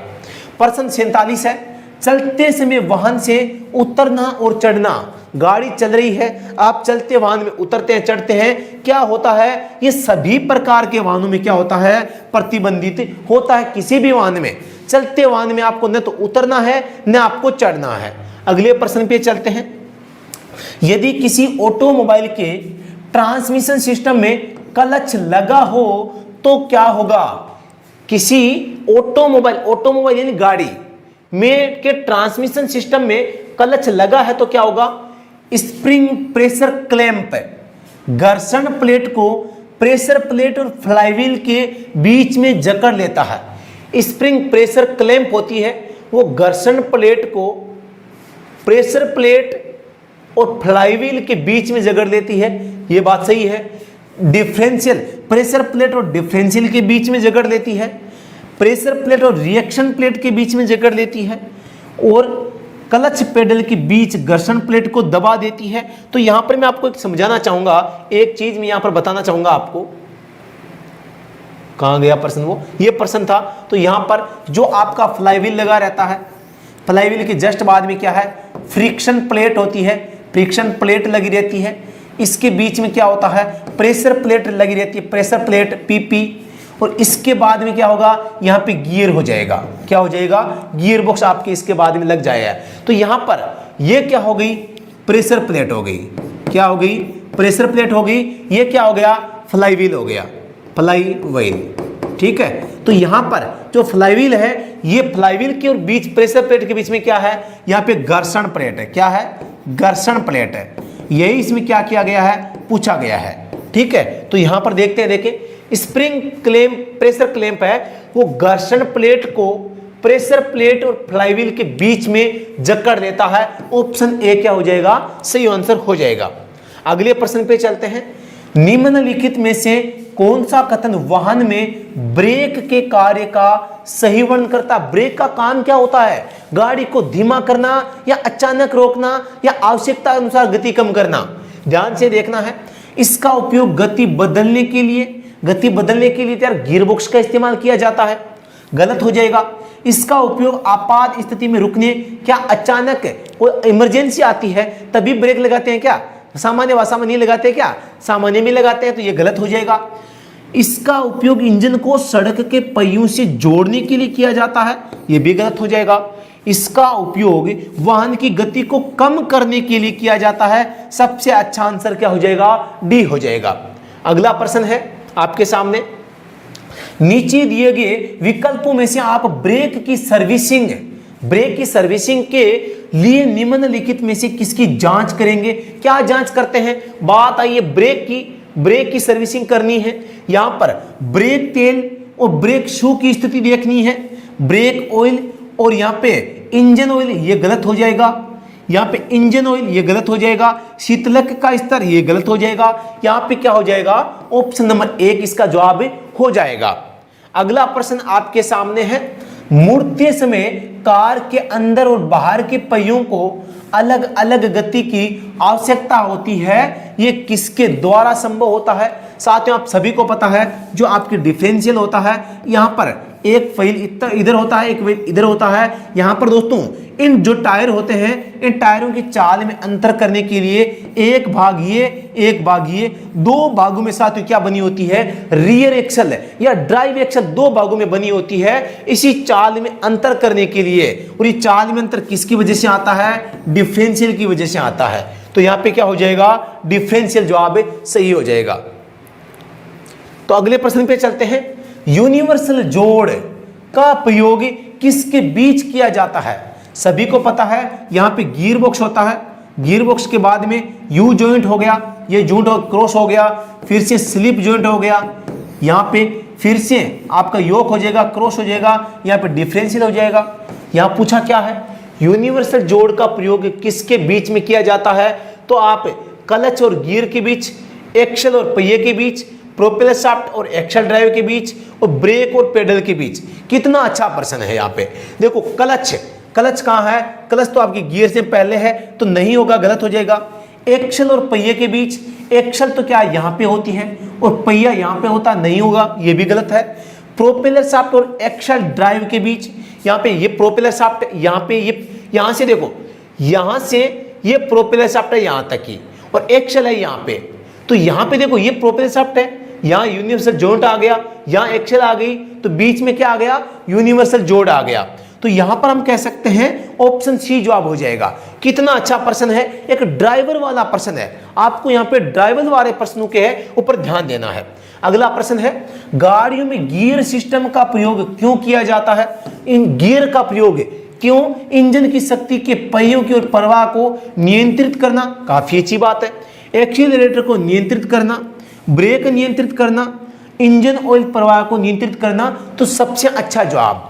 प्रश्न 47 है। चलते समय वाहन से उतरना और चढ़ना, गाड़ी चल रही है, आप चलते वाहन में उतरते हैं चढ़ते हैं, क्या होता है? ये सभी प्रकार के वाहनों में क्या होता है? प्रतिबंधित होता है। किसी भी वाहन में, चलते वाहन में आपको न तो उतरना है न आपको चढ़ना है। अगले प्रश्न पे चलते हैं। यदि किसी ऑटोमोबाइल के ट्रांसमिशन सिस्टम में क्लच लगा हो तो क्या होगा? किसी ऑटोमोबाइल यानी गाड़ी में के ट्रांसमिशन सिस्टम में क्लच लगा है तो क्या होगा? स्प्रिंग प्रेशर क्लैंप घर्षण प्लेट को प्रेशर प्लेट और फ्लाईव्हील के बीच में जकड़ लेता है। स्प्रिंग प्रेशर क्लैंप होती है, वो घर्षण प्लेट को प्रेशर प्लेट और फ्लाईव्हील के बीच में जकड़ लेती है। ये बात सही है। डिफरेंशियल प्रेशर प्लेट और डिफरेंशियल के बीच में जकड़ लेती है, प्रेशर प्लेट और रिएक्शन प्लेट के बीच में जकड़ लेती है, और क्लच पेडल के बीच घर्षण प्लेट को दबा देती है। तो यहां पर मैं आपको एक समझाना चाहूंगा, एक चीज मैं यहां पर बताना चाहूंगा आपको। कहां गया प्रश्न? वो ये प्रश्न था। तो यहां पर जो आपका फ्लाईव्हील लगा रहता है, फ्लाईव्हील के जस्ट बाद में क्या है? फ्रिक्शन प्लेट होती है, फ्रिक्शन प्लेट लगी रहती है। इसके बीच में क्या होता है? प्रेशर प्लेट लगी रहती है, प्रेशर प्लेट PP, और इसके बाद में क्या होगा? यहाँ पे गियर हो जाएगा। क्या हो जाएगा? गियर बॉक्स आपके इसके बाद में लग जाएगा। तो यहाँ पर ये क्या हो गई? प्रेशर प्लेट हो गई। क्या हो गई? प्रेशर प्लेट हो गई। ये क्या हो गया? फ्लाईव्हील हो गया, फ्लाईव्हील, ठीक है। तो यहाँ पर जो फ्लाईव्हील है, ये फ्लाईव्हील के और बीच प्रेशर प्लेट के बीच में क्या है? यहाँ पे घर्षण प्लेट है। क्या है? घर्षण प्लेट है। यही इसमें क्या किया गया है? पूछा गया है, ठीक है। तो यहाँ पर देखते हैं, देखें स्प्रिंग क्लैंप प्रेशर क्लैंप है, वो घर्षण प्लेट को प्रेशर प्लेट और फ्लाईव्हील के बीच में जकड़ लेता है। ऑप्शन ए क्या हो जाएगा? सही आंसर हो जाएगा। अगले प्रश्न पे चलते हैं। निम्नलिखित में से कौन सा कथन वाहन में ब्रेक के कार्य का सही वर्णन करता? ब्रेक का काम क्या होता है? गाड़ी को धीमा करना या अचानक रोकना या आवश्यकता अनुसार गति कम करना? ध्यान से देखना है। इसका उपयोग गति बदलने के लिए यार गियरबॉक्स का इस्तेमाल किया जाता है, गलत हो जाएगा। इसका उपयोग आपात स्थिति में रुकने, क्या अचानक कोई इमरजेंसी आती है तभी ब्रेक लगाते हैं क्या? सामान्य भाषा में नहीं लगाते क्या? सामान्य में लगाते हैं, तो ये गलत हो जाएगा। इसका उपयोग इंजन को सड़क के पहियों से जोड़ने के लिए किया जाता है, ये भी गलत हो जाएगा। इसका उपयोग वाहन की गति को कम करने के लिए किया जाता है। सबसे अच्छा आंसर क्या हो जाएगा? डी हो जाएगा। अगला प्रश्न है आपके सामने। नीचे दिए गए विकल्पों में से आप ब्रेक की सर्विसिंग के लिए निम्नलिखित में से किसकी जांच करेंगे? क्या जांच करते हैं? बात आई है ब्रेक की सर्विसिंग करनी है। यहां पर ब्रेक तेल और ब्रेक शू की स्थिति देखनी है, ब्रेक ऑयल और यहाँ पे इंजन ऑयल, ये गलत हो जाएगा। यहाँ पे इंजन ऑयल ये गलत हो जाएगा। शीतलक का स्तर ये गलत हो जाएगा। यहाँ पे क्या हो जाएगा? ऑप्शन नंबर 1 इसका जवाब हो जाएगा। अगला प्रश्न आपके सामने है। मुड़ते समय कार के अंदर और बाहर के पहियों को अलग अलग गति की आवश्यकता होती है, ये किसके द्वारा संभव होता है? साथियों आप सभी को पता है जो आपकी डिफरेंशियल होता है, यहाँ पर एक फैल इधर होता है, एक व्हील इधर होता है। यहाँ पर दोस्तों इन जो टायर होते हैं, इन टायरों की चाल में अंतर करने के लिए एक भाग ये, दो भागों में साथियों क्या बनी होती है? रियर एक्सल या ड्राइव एक्सल दो भागों में बनी होती है इसी चाल में अंतर करने के लिए। और ये चाल में अंतर किसकी वजह से आता है? डिफरेंशियल की वजह से आता है। तो यहाँ पे क्या हो जाएगा? डिफरेंशियल जवाब सही हो जाएगा। तो अगले प्रश्न पे चलते हैं। यूनिवर्सल जोड़ का प्रयोग किसके बीच किया जाता है? सभी को पता है यहाँ पे गियर बॉक्स होता है, गियर बॉक्स के बाद में यू जॉइंट हो गया, ये जॉइंट क्रॉस हो गया, फिर से स्लिप जॉइंट हो गया, यहाँ पे फिर से आपका योक हो जाएगा, क्रॉस हो जाएगा, यहाँ पे डिफरेंशियल हो जाएगा। यहाँ पूछा क्या है? यूनिवर्सल जोड़ का प्रयोग किसके बीच में किया जाता है? तो आप क्लच और गियर के बीच, एक्सल और पहिए के बीच, प्रोपेलर शाफ्ट और एक्सल ड्राइव के बीच, और ब्रेक और पेडल के बीच। कितना अच्छा प्रश्न है। यहाँ पे देखो क्लच कहाँ है? क्लच तो आपकी गियर से पहले है तो नहीं होगा, गलत हो जाएगा। एक्सल और पहिए के बीच, एक्सल तो क्या यहाँ पे होती है और पहिया यहाँ पे होता, नहीं होगा, ये भी गलत है। प्रोपेलर शाफ्ट और एक्सल ड्राइव के बीच, यहाँ पे ये प्रोपेलर शाफ्ट, यहाँ पे ये, यहाँ से देखो, यहाँ से ये प्रोपेलर शाफ्ट है यहाँ तक की, और एक्सल है यहाँ पे। तो यहाँ पे देखो ये प्रोपेलर शाफ्ट है, यहाँ यूनिवर्सल जॉइंट आ गया, यहाँ एक्सल आ गई, तो बीच में क्या आ गया? यूनिवर्सल जोड़ आ गया। तो यहां पर हम कह सकते हैं ऑप्शन सी जवाब हो जाएगा। कितना अच्छा प्रश्न है, एक ड्राइवर वाला प्रश्न है। आपको यहाँ पे ड्राइवर वाले प्रश्नों के ऊपर ध्यान देना है। अगला प्रश्न है, गाड़ियों में गियर सिस्टम का प्रयोग क्यों किया जाता है? इन गियर का प्रयोग क्यों? इंजन की शक्ति के पहियों की ओर प्रवाह को नियंत्रित करना, काफी अच्छी बात है। एक्सीलरेटर को नियंत्रित करना, ब्रेक नियंत्रित करना, इंजन ऑयल प्रवाह को नियंत्रित करना। तो सबसे अच्छा जवाब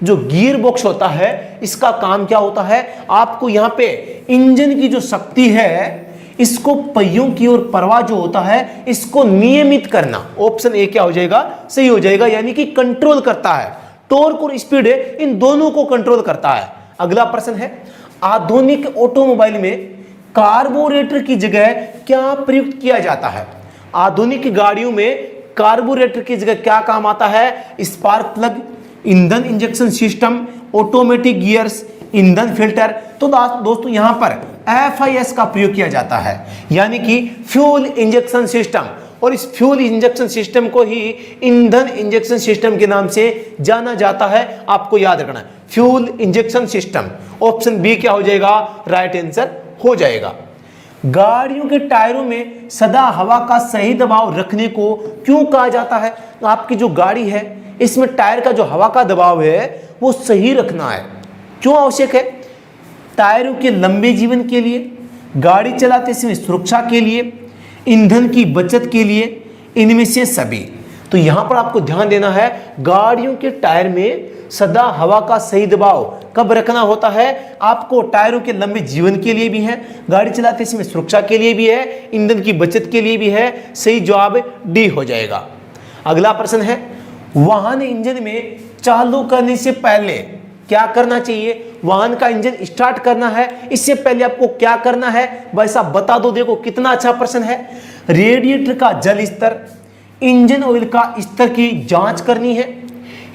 जो गियर बॉक्स होता है, इसका काम क्या होता है? आपको यहाँ पे इंजन की जो शक्ति है, इसको पहियों की ओर प्रवाह जो होता है, इसको नियमित करना। ऑप्शन ए क्या हो जाएगा? सही हो जाएगा, यानी कि कंट्रोल करता है। टॉर्क और स्पीड इन दोनों को कंट्रोल करता है। अगला प्रश्न है, आधुनिक ऑटोमोबाइल में कार्बोरेटर की जगह क्या प्रयुक्त किया जाता है? आधुनिक गाड़ियों में कार्बोरेटर की जगह क्या काम आता है? स्पार्क प्लग, ईंधन इंजेक्शन सिस्टम, ऑटोमेटिक गियर्स, ईंधन फिल्टर। तो दोस्तों यहां पर FIS का प्रयोग किया जाता है, यानी कि फ्यूल इंजेक्शन सिस्टम। और इस फ्यूल इंजेक्शन सिस्टम को ही ईंधन इंजेक्शन सिस्टम के नाम से जाना जाता है। आपको याद रखना है fuel injection system. Option B क्या हो जाएगा? राइट आंसर हो जाएगा। गाड़ियों के टायरों में सदा हवा का सही दबाव रखने को क्यों कहा जाता है? तो आपकी जो गाड़ी है, इसमें टायर का जो हवा का दबाव है वो सही रखना है। क्यों आवश्यक है? टायरों के लंबे जीवन के लिए, गाड़ी चलाते समय सुरक्षा के लिए, ईंधन की बचत के लिए, इनमें से सभी। तो यहां पर आपको ध्यान देना है, गाड़ियों के टायर में सदा हवा का सही दबाव कब रखना होता है? आपको टायरों के लंबे जीवन के लिए भी है, गाड़ी चलाते समय सुरक्षा के लिए भी है, ईंधन की बचत के लिए भी है। सही जवाब डी हो जाएगा। अगला प्रश्न है, वाहन इंजन में चालू करने से पहले क्या करना चाहिए? वाहन का इंजन स्टार्ट करना है, इससे पहले आपको क्या करना है? भाई साहब बता दो। देखो कितना अच्छा प्रश्न है। रेडिएटर का जल स्तर, इंजन ऑयल का स्तर की जांच करनी है,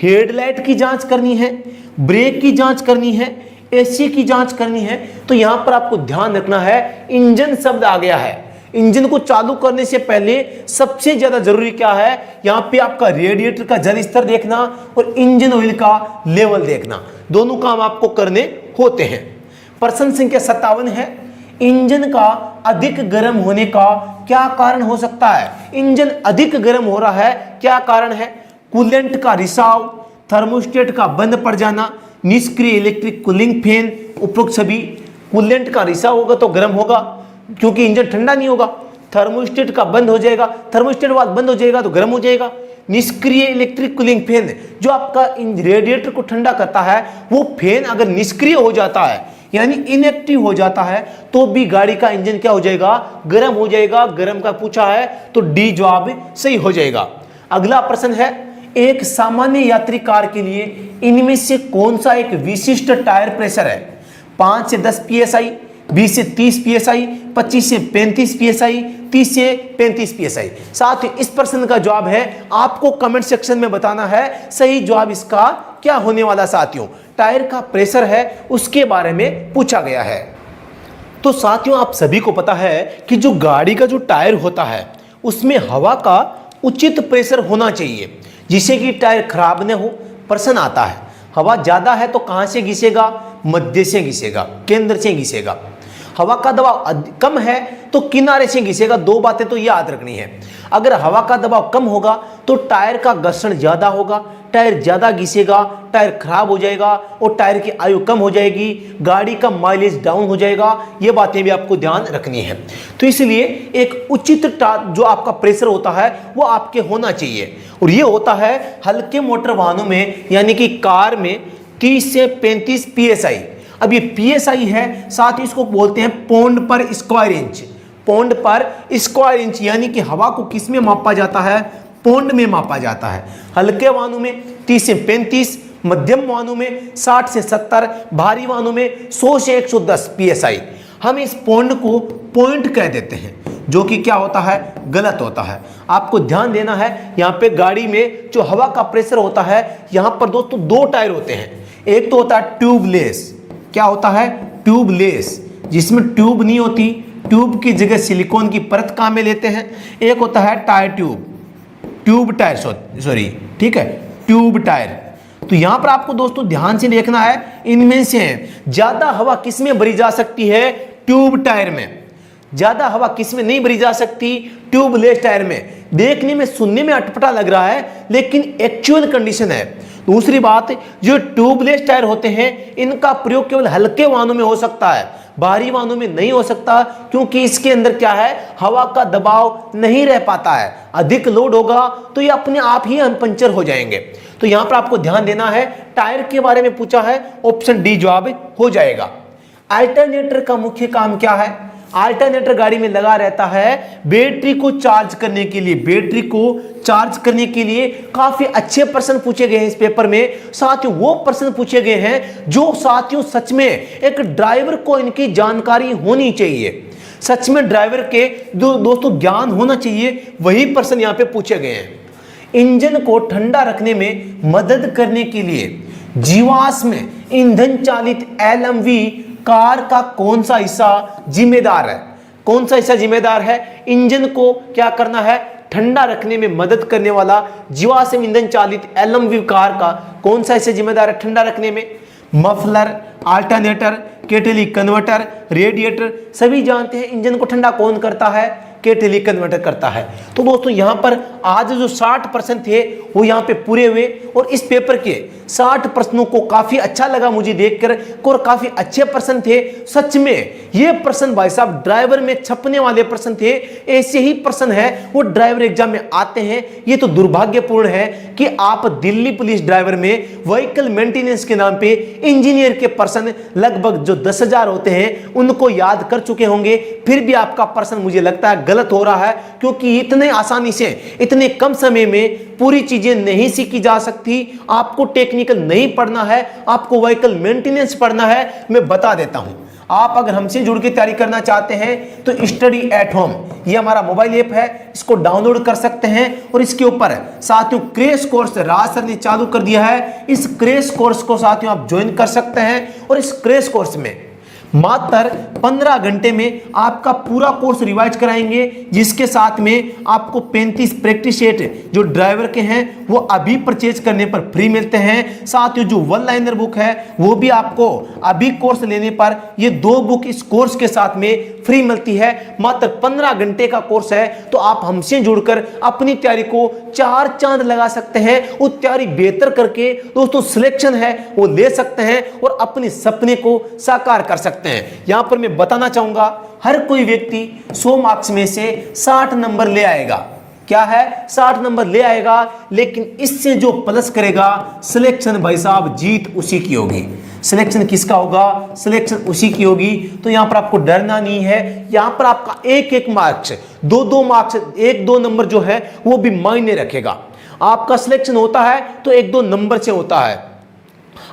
हेडलाइट की जांच करनी है, ब्रेक की जांच करनी है, AC की जांच करनी है। तो यहां पर आपको ध्यान रखना है, इंजन शब्द आ गया है। इंजन को चालू करने से पहले सबसे ज्यादा जरूरी क्या है? यहां पे आपका रेडिएटर का जल स्तर देखना और इंजन ऑयल का लेवल देखना। दोनों काम आपको करने होते हैं। प्रश्न संख्या 57 है, इंजन का अधिक गर्म होने का क्या कारण हो सकता है? इंजन अधिक गर्म हो रहा है, क्या कारण है? कूलेंट का रिसाव, थर्मोस्टेट का बंद पड़ जाना, निष्क्रिय इलेक्ट्रिक कूलिंग फैन, उपरोक्त सभी। कूलेंट का रिसाव होगा तो गर्म होगा, क्योंकि इंजन ठंडा नहीं होगा। थर्मोस्टेट का बंद हो जाएगा, थर्मोस्टेट वाल्व बंद हो जाएगा तो गर्म हो जाएगा। निष्क्रिय इलेक्ट्रिक कूलिंग फैन जो आपका रेडिएटर को ठंडा करता है, वो फैन अगर निष्क्रिय हो जाता है यानी इनएक्टिव हो जाता है तो भी गाड़ी का इंजन क्या हो जाएगा? गर्म हो जाएगा। गर्म का पूछा है तो डी जवाब सही हो जाएगा। अगला प्रश्न है, एक सामान्य यात्री कार के लिए इनमें से कौन सा एक विशिष्ट टायर प्रेशर है? 5 से 10 PSI, 20 से 30 psi, 25 से 35 psi, 30 से 35 psi। साथ ही इस प्रश्न का जवाब है आपको कमेंट सेक्शन में बताना है सही जवाब इसका क्या होने वाला। साथियों टायर का प्रेशर है उसके बारे में पूछा गया है। तो साथियों आप सभी को पता है कि जो गाड़ी का जो टायर होता है उसमें हवा का उचित प्रेशर होना चाहिए जिससे कि टायर खराब न हो। प्रश्न आता है हवा ज़्यादा है तो कहाँ से घिसेगा? मध्य से घिसेगा, केंद्र से घिसेगा। हवा का दबाव कम है तो किनारे से घिसेगा। दो बातें तो याद रखनी है। अगर हवा का दबाव कम होगा तो टायर का घर्षण ज़्यादा होगा, टायर ज़्यादा घिसेगा, टायर खराब हो जाएगा और टायर की आयु कम हो जाएगी, गाड़ी का माइलेज डाउन हो जाएगा। ये बातें भी आपको ध्यान रखनी है। तो इसलिए एक उचित जो आपका प्रेशर होता है वो आपके होना चाहिए और ये होता है हल्के मोटर वाहनों में यानी कि कार में 30 से 35 psi। अब ये psi है, साथ ही इसको बोलते हैं पौंड पर स्क्वायर इंच। पौंड पर स्क्वायर इंच यानी कि हवा को किस में मापा जाता है? पौंड में मापा जाता है। हल्के वाहनों में 30 से 35, मध्यम वाहनों में 60 से 70, भारी वाहनों में 100 से 110 psi। हम इस पौंड को पॉइंट कह देते हैं जो कि क्या होता है? गलत होता है। आपको ध्यान देना है यहाँ पे गाड़ी में जो हवा का प्रेशर होता है यहाँ पर दोस्तों दो टायर होते हैं। एक तो होता है ट्यूबलेस। क्या होता है? ट्यूबलेस, जिसमें ट्यूब नहीं होती, ट्यूब की जगह सिलिकॉन की परत काम में लेते हैं। एक होता है tyre tube, tube tyre sorry, ठीक है, ट्यूब टायर। तो यहां पर आपको दोस्तों ध्यान से देखना है, इनमें से ज्यादा हवा किस में भरी जा सकती है? ट्यूब टायर में। ज्यादा हवा किस में नहीं भरी जा सकती? ट्यूबलेस टायर में। देखने में सुनने में अटपटा लग रहा है लेकिन एक्चुअल कंडीशन है। दूसरी बात, जो ट्यूबलेस टायर होते हैं इनका प्रयोग केवल हल्के वाहनों में हो सकता है, भारी वाहनों में नहीं हो सकता, क्योंकि इसके अंदर क्या है? हवा का दबाव नहीं रह पाता है। अधिक लोड होगा तो ये अपने आप ही पंचर हो जाएंगे। तो यहां पर आपको ध्यान देना है। टायर के बारे में पूछा है, ऑप्शन डी जवाब हो जाएगा। अल्टरनेटर का मुख्य काम क्या है? अल्टरनेटर गाड़ी में लगा रहता है बैटरी को चार्ज करने के लिए। बैटरी को चार्ज करने के लिए काफी अच्छे प्रश्न पूछे गए हैं इस पेपर में। साथियों वो प्रश्न पूछे गए हैं जो साथियों सच में एक ड्राइवर को इनकी जानकारी होनी चाहिए, सच में ड्राइवर के दोस्तों ज्ञान होना चाहिए। वही प्रश्न यहाँ पे पूछे गए हैं। इंजन को ठंडा रखने में मदद करने के लिए जीवाश्म ईंधन चालित LMV कार का कौन सा हिस्सा जिम्मेदार है? कौन सा हिस्सा जिम्मेदार है? इंजन को क्या करना है? ठंडा रखने में मदद करने वाला जीवाश्म ईंधन चालित LMV कार का कौन सा हिस्सा जिम्मेदार है ठंडा रखने में? Muffler, alternator, catalytic converter, radiator. सभी जानते हैं इंजन को ठंडा कौन करता है? कैटेलिटिक कन्वर्टर करता है। तो दोस्तों यहाँ पर आज जो 60 प्रश्न थे वो यहाँ पे पूरे हुए और इस पेपर के 60 प्रश्नों को काफी अच्छा लगा मुझे देखकर और काफी अच्छे प्रश्न थे। सच में ये प्रश्न भाई साहब ड्राइवर में छपने वाले प्रश्न थे। ऐसे ही प्रश्न है वो ड्राइवर एग्जाम में आते हैं। ये तो दुर्भाग्यपूर्ण है कि आप दिल्ली पुलिस ड्राइवर में व्हीकल मेंटेनेंस के नाम पे इंजीनियर के प्रश्न लगभग जो 10,000 होते हैं उनको याद कर चुके होंगे, फिर भी आपका प्रश्न मुझे लगता है गलत हो रहा है, क्योंकि इतने आसानी से इतने कम समय में पूरी चीजें नहीं सीखी जा सकती। आपको टेक्निकल नहीं पढ़ना है, आपको व्हीकल मेंटेनेंस पढ़ना है। मैं बता देता हूं, आप अगर हमसे जुड़ के तैयारी करना चाहते हैं तो स्टडी एट होम ये हमारा मोबाइल ऐप है, इसको डाउनलोड कर सकते हैं और इसके ऊपर साथियों क्रैश कोर्स राज सर ने चालू कर दिया है। इस क्रैश कोर्स को साथियों आप ज्वाइन कर सकते हैं और इस क्रैश कोर्स में मात्र 15 घंटे में आपका पूरा कोर्स रिवाइज कराएंगे, जिसके साथ में आपको 35 प्रैक्टिस सेट जो ड्राइवर के हैं वो अभी परचेज करने पर फ्री मिलते हैं। साथ ही जो वन लाइनर बुक है वो भी आपको अभी कोर्स लेने पर ये 2 बुक इस कोर्स के साथ में फ्री मिलती है। मात्र 15 घंटे का कोर्स है, तो आप हमसे जुड़कर अपनी तैयारी को 4 चांद लगा सकते हैं। वो तैयारी बेहतर करके दोस्तों सिलेक्शन है वो ले सकते हैं और अपने सपने को साकार कर सकते हैं। यहां पर मैं बताना चाहूंगा हर कोई व्यक्ति 100 मार्क्स में से 60 नंबर ले आएगा। क्या है? 60 नंबर ले आएगा, लेकिन इससे जो प्लस करेगा सिलेक्शन भाई साहब जीत उसी की होगी। सिलेक्शन किसका होगा? सिलेक्शन उसी की होगी। तो यहां पर आपको डरना नहीं है। यहां पर आपका एक मार्क्स 2 मार्क्स 1-2 नंबर जो है वो भी मायने रखेगा। आपका सिलेक्शन होता है तो 1-2 नंबर से होता है,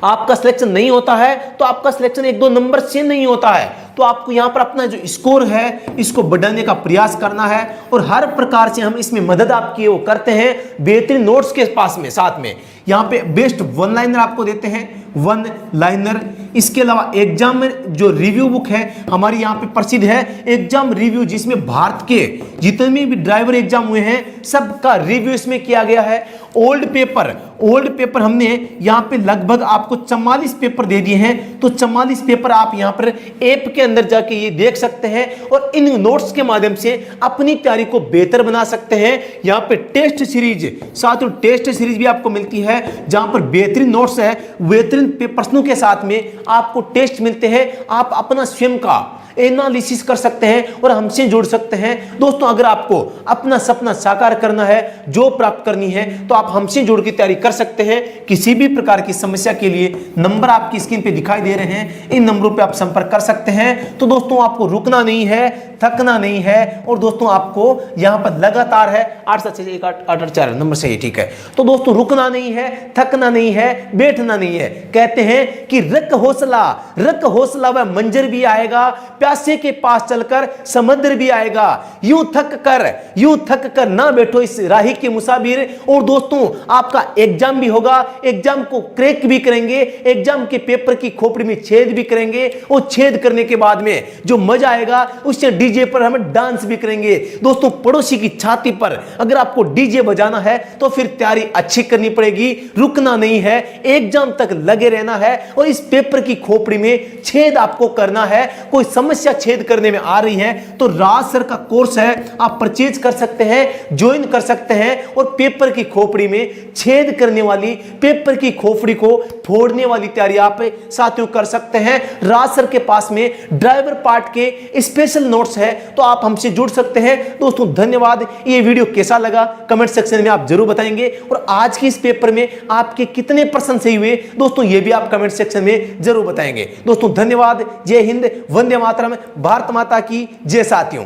आपका सिलेक्शन नहीं होता है तो आपका सिलेक्शन 1-2 नंबर से नहीं होता है। तो आपको यहाँ पर अपना जो स्कोर है इसको बढ़ाने का प्रयास करना है और हर प्रकार से हम इसमें मदद आपकी वो करते हैं बेहतरीन नोट्स के पास में। साथ में यहाँ पे बेस्ट वन लाइनर आपको देते हैं, वन लाइनर। इसके अलावा एग्जाम में जो रिव्यू बुक है हमारी यहाँ पे प्रसिद्ध है एग्जाम रिव्यू, जिसमें भारत के जितने भी ड्राइवर एग्जाम हुए हैं सबका रिव्यू इसमें किया गया है। ओल्ड पेपर हमने यहाँ पे लगभग आपको 44 पेपर दे दिए हैं, तो 44 पेपर आप यहाँ पर ऐप के अंदर जाके ये देख सकते हैं और इन नोट्स के माध्यम से अपनी तैयारी को बेहतर बना सकते हैं। यहाँ पे टेस्ट सीरीज, साथ में टेस्ट सीरीज भी आपको मिलती है जहां पर बेहतरीन नोट्स है, बेहतरीन प्रश्नों के साथ में आपको टेस्ट मिलते हैं। आप अपना स्वयं का एनालिसिस कर सकते हैं और हमसे जुड़ सकते हैं। दोस्तों अगर आपको अपना सपना साकार करना है, जॉब प्राप्त करनी है, तो आप हमसे जुड़ के तैयारी कर सकते हैं। किसी भी प्रकार की समस्या के लिए नंबर आपकी स्क्रीन पे दिखाई दे रहे हैं, इन नंबरों पे आप संपर्क कर सकते हैं। तो दोस्तों आपको रुकना नहीं है, थकना नहीं है और दोस्तों आपको यहाँ पर लगातार है 871884 नंबर सही, ठीक है। तो दोस्तों रुकना नहीं है, थकना नहीं है, बैठना नहीं है। कहते हैं कि रख हौसला वह मंजर भी आएगा, प्यासे के पास चलकर समुद्र भी आएगा। यूं थक कर ना बैठो इस राही के मुसाफिर। और दोस्तों आपका एग्जाम भी होगा, एग्जाम को क्रैक भी करेंगे, एग्जाम के पेपर की खोपड़ी में छेद भी करेंगे और छेद करने के बाद में जो मजा आएगा उससे डीजे पर हम डांस भी करेंगे। दोस्तों पड़ोसी की छाती पर अगर आपको डीजे बजाना है तो फिर तैयारी अच्छी करनी पड़ेगी, रुकना नहीं है, एग्जाम तक लगे रहना है और इस पेपर की खोपड़ी में छेद आपको करना है। कोई समस्या छेद करने में आ रही है तो राज सर का कोर्स है, आप परचेज कर सकते हैं, ज्वाइन कर सकते हैं और पेपर की खोपड़ी में छेद करने वाली, पेपर की खोपड़ी को फोड़ने वाली तैयारी आप साथियों कर सकते हैं। राज सर के पास में ड्राइवर पार्ट के स्पेशल नोट्स है, तो आप हमसे जुड़ सकते हैं। दोस्तों धन्यवाद। ये वीडियो कैसा लगा कमेंट सेक्शन में आप जरूर बताएंगे और आज के इस पेपर में आपके कितने प्रश्न सही हुए दोस्तों ये भी आप कमेंट सेक्शन में जरूर बताएंगे। दोस्तों धन्यवाद। जय हिंद, वंदे मातरम, भारत माता की जय। साथियों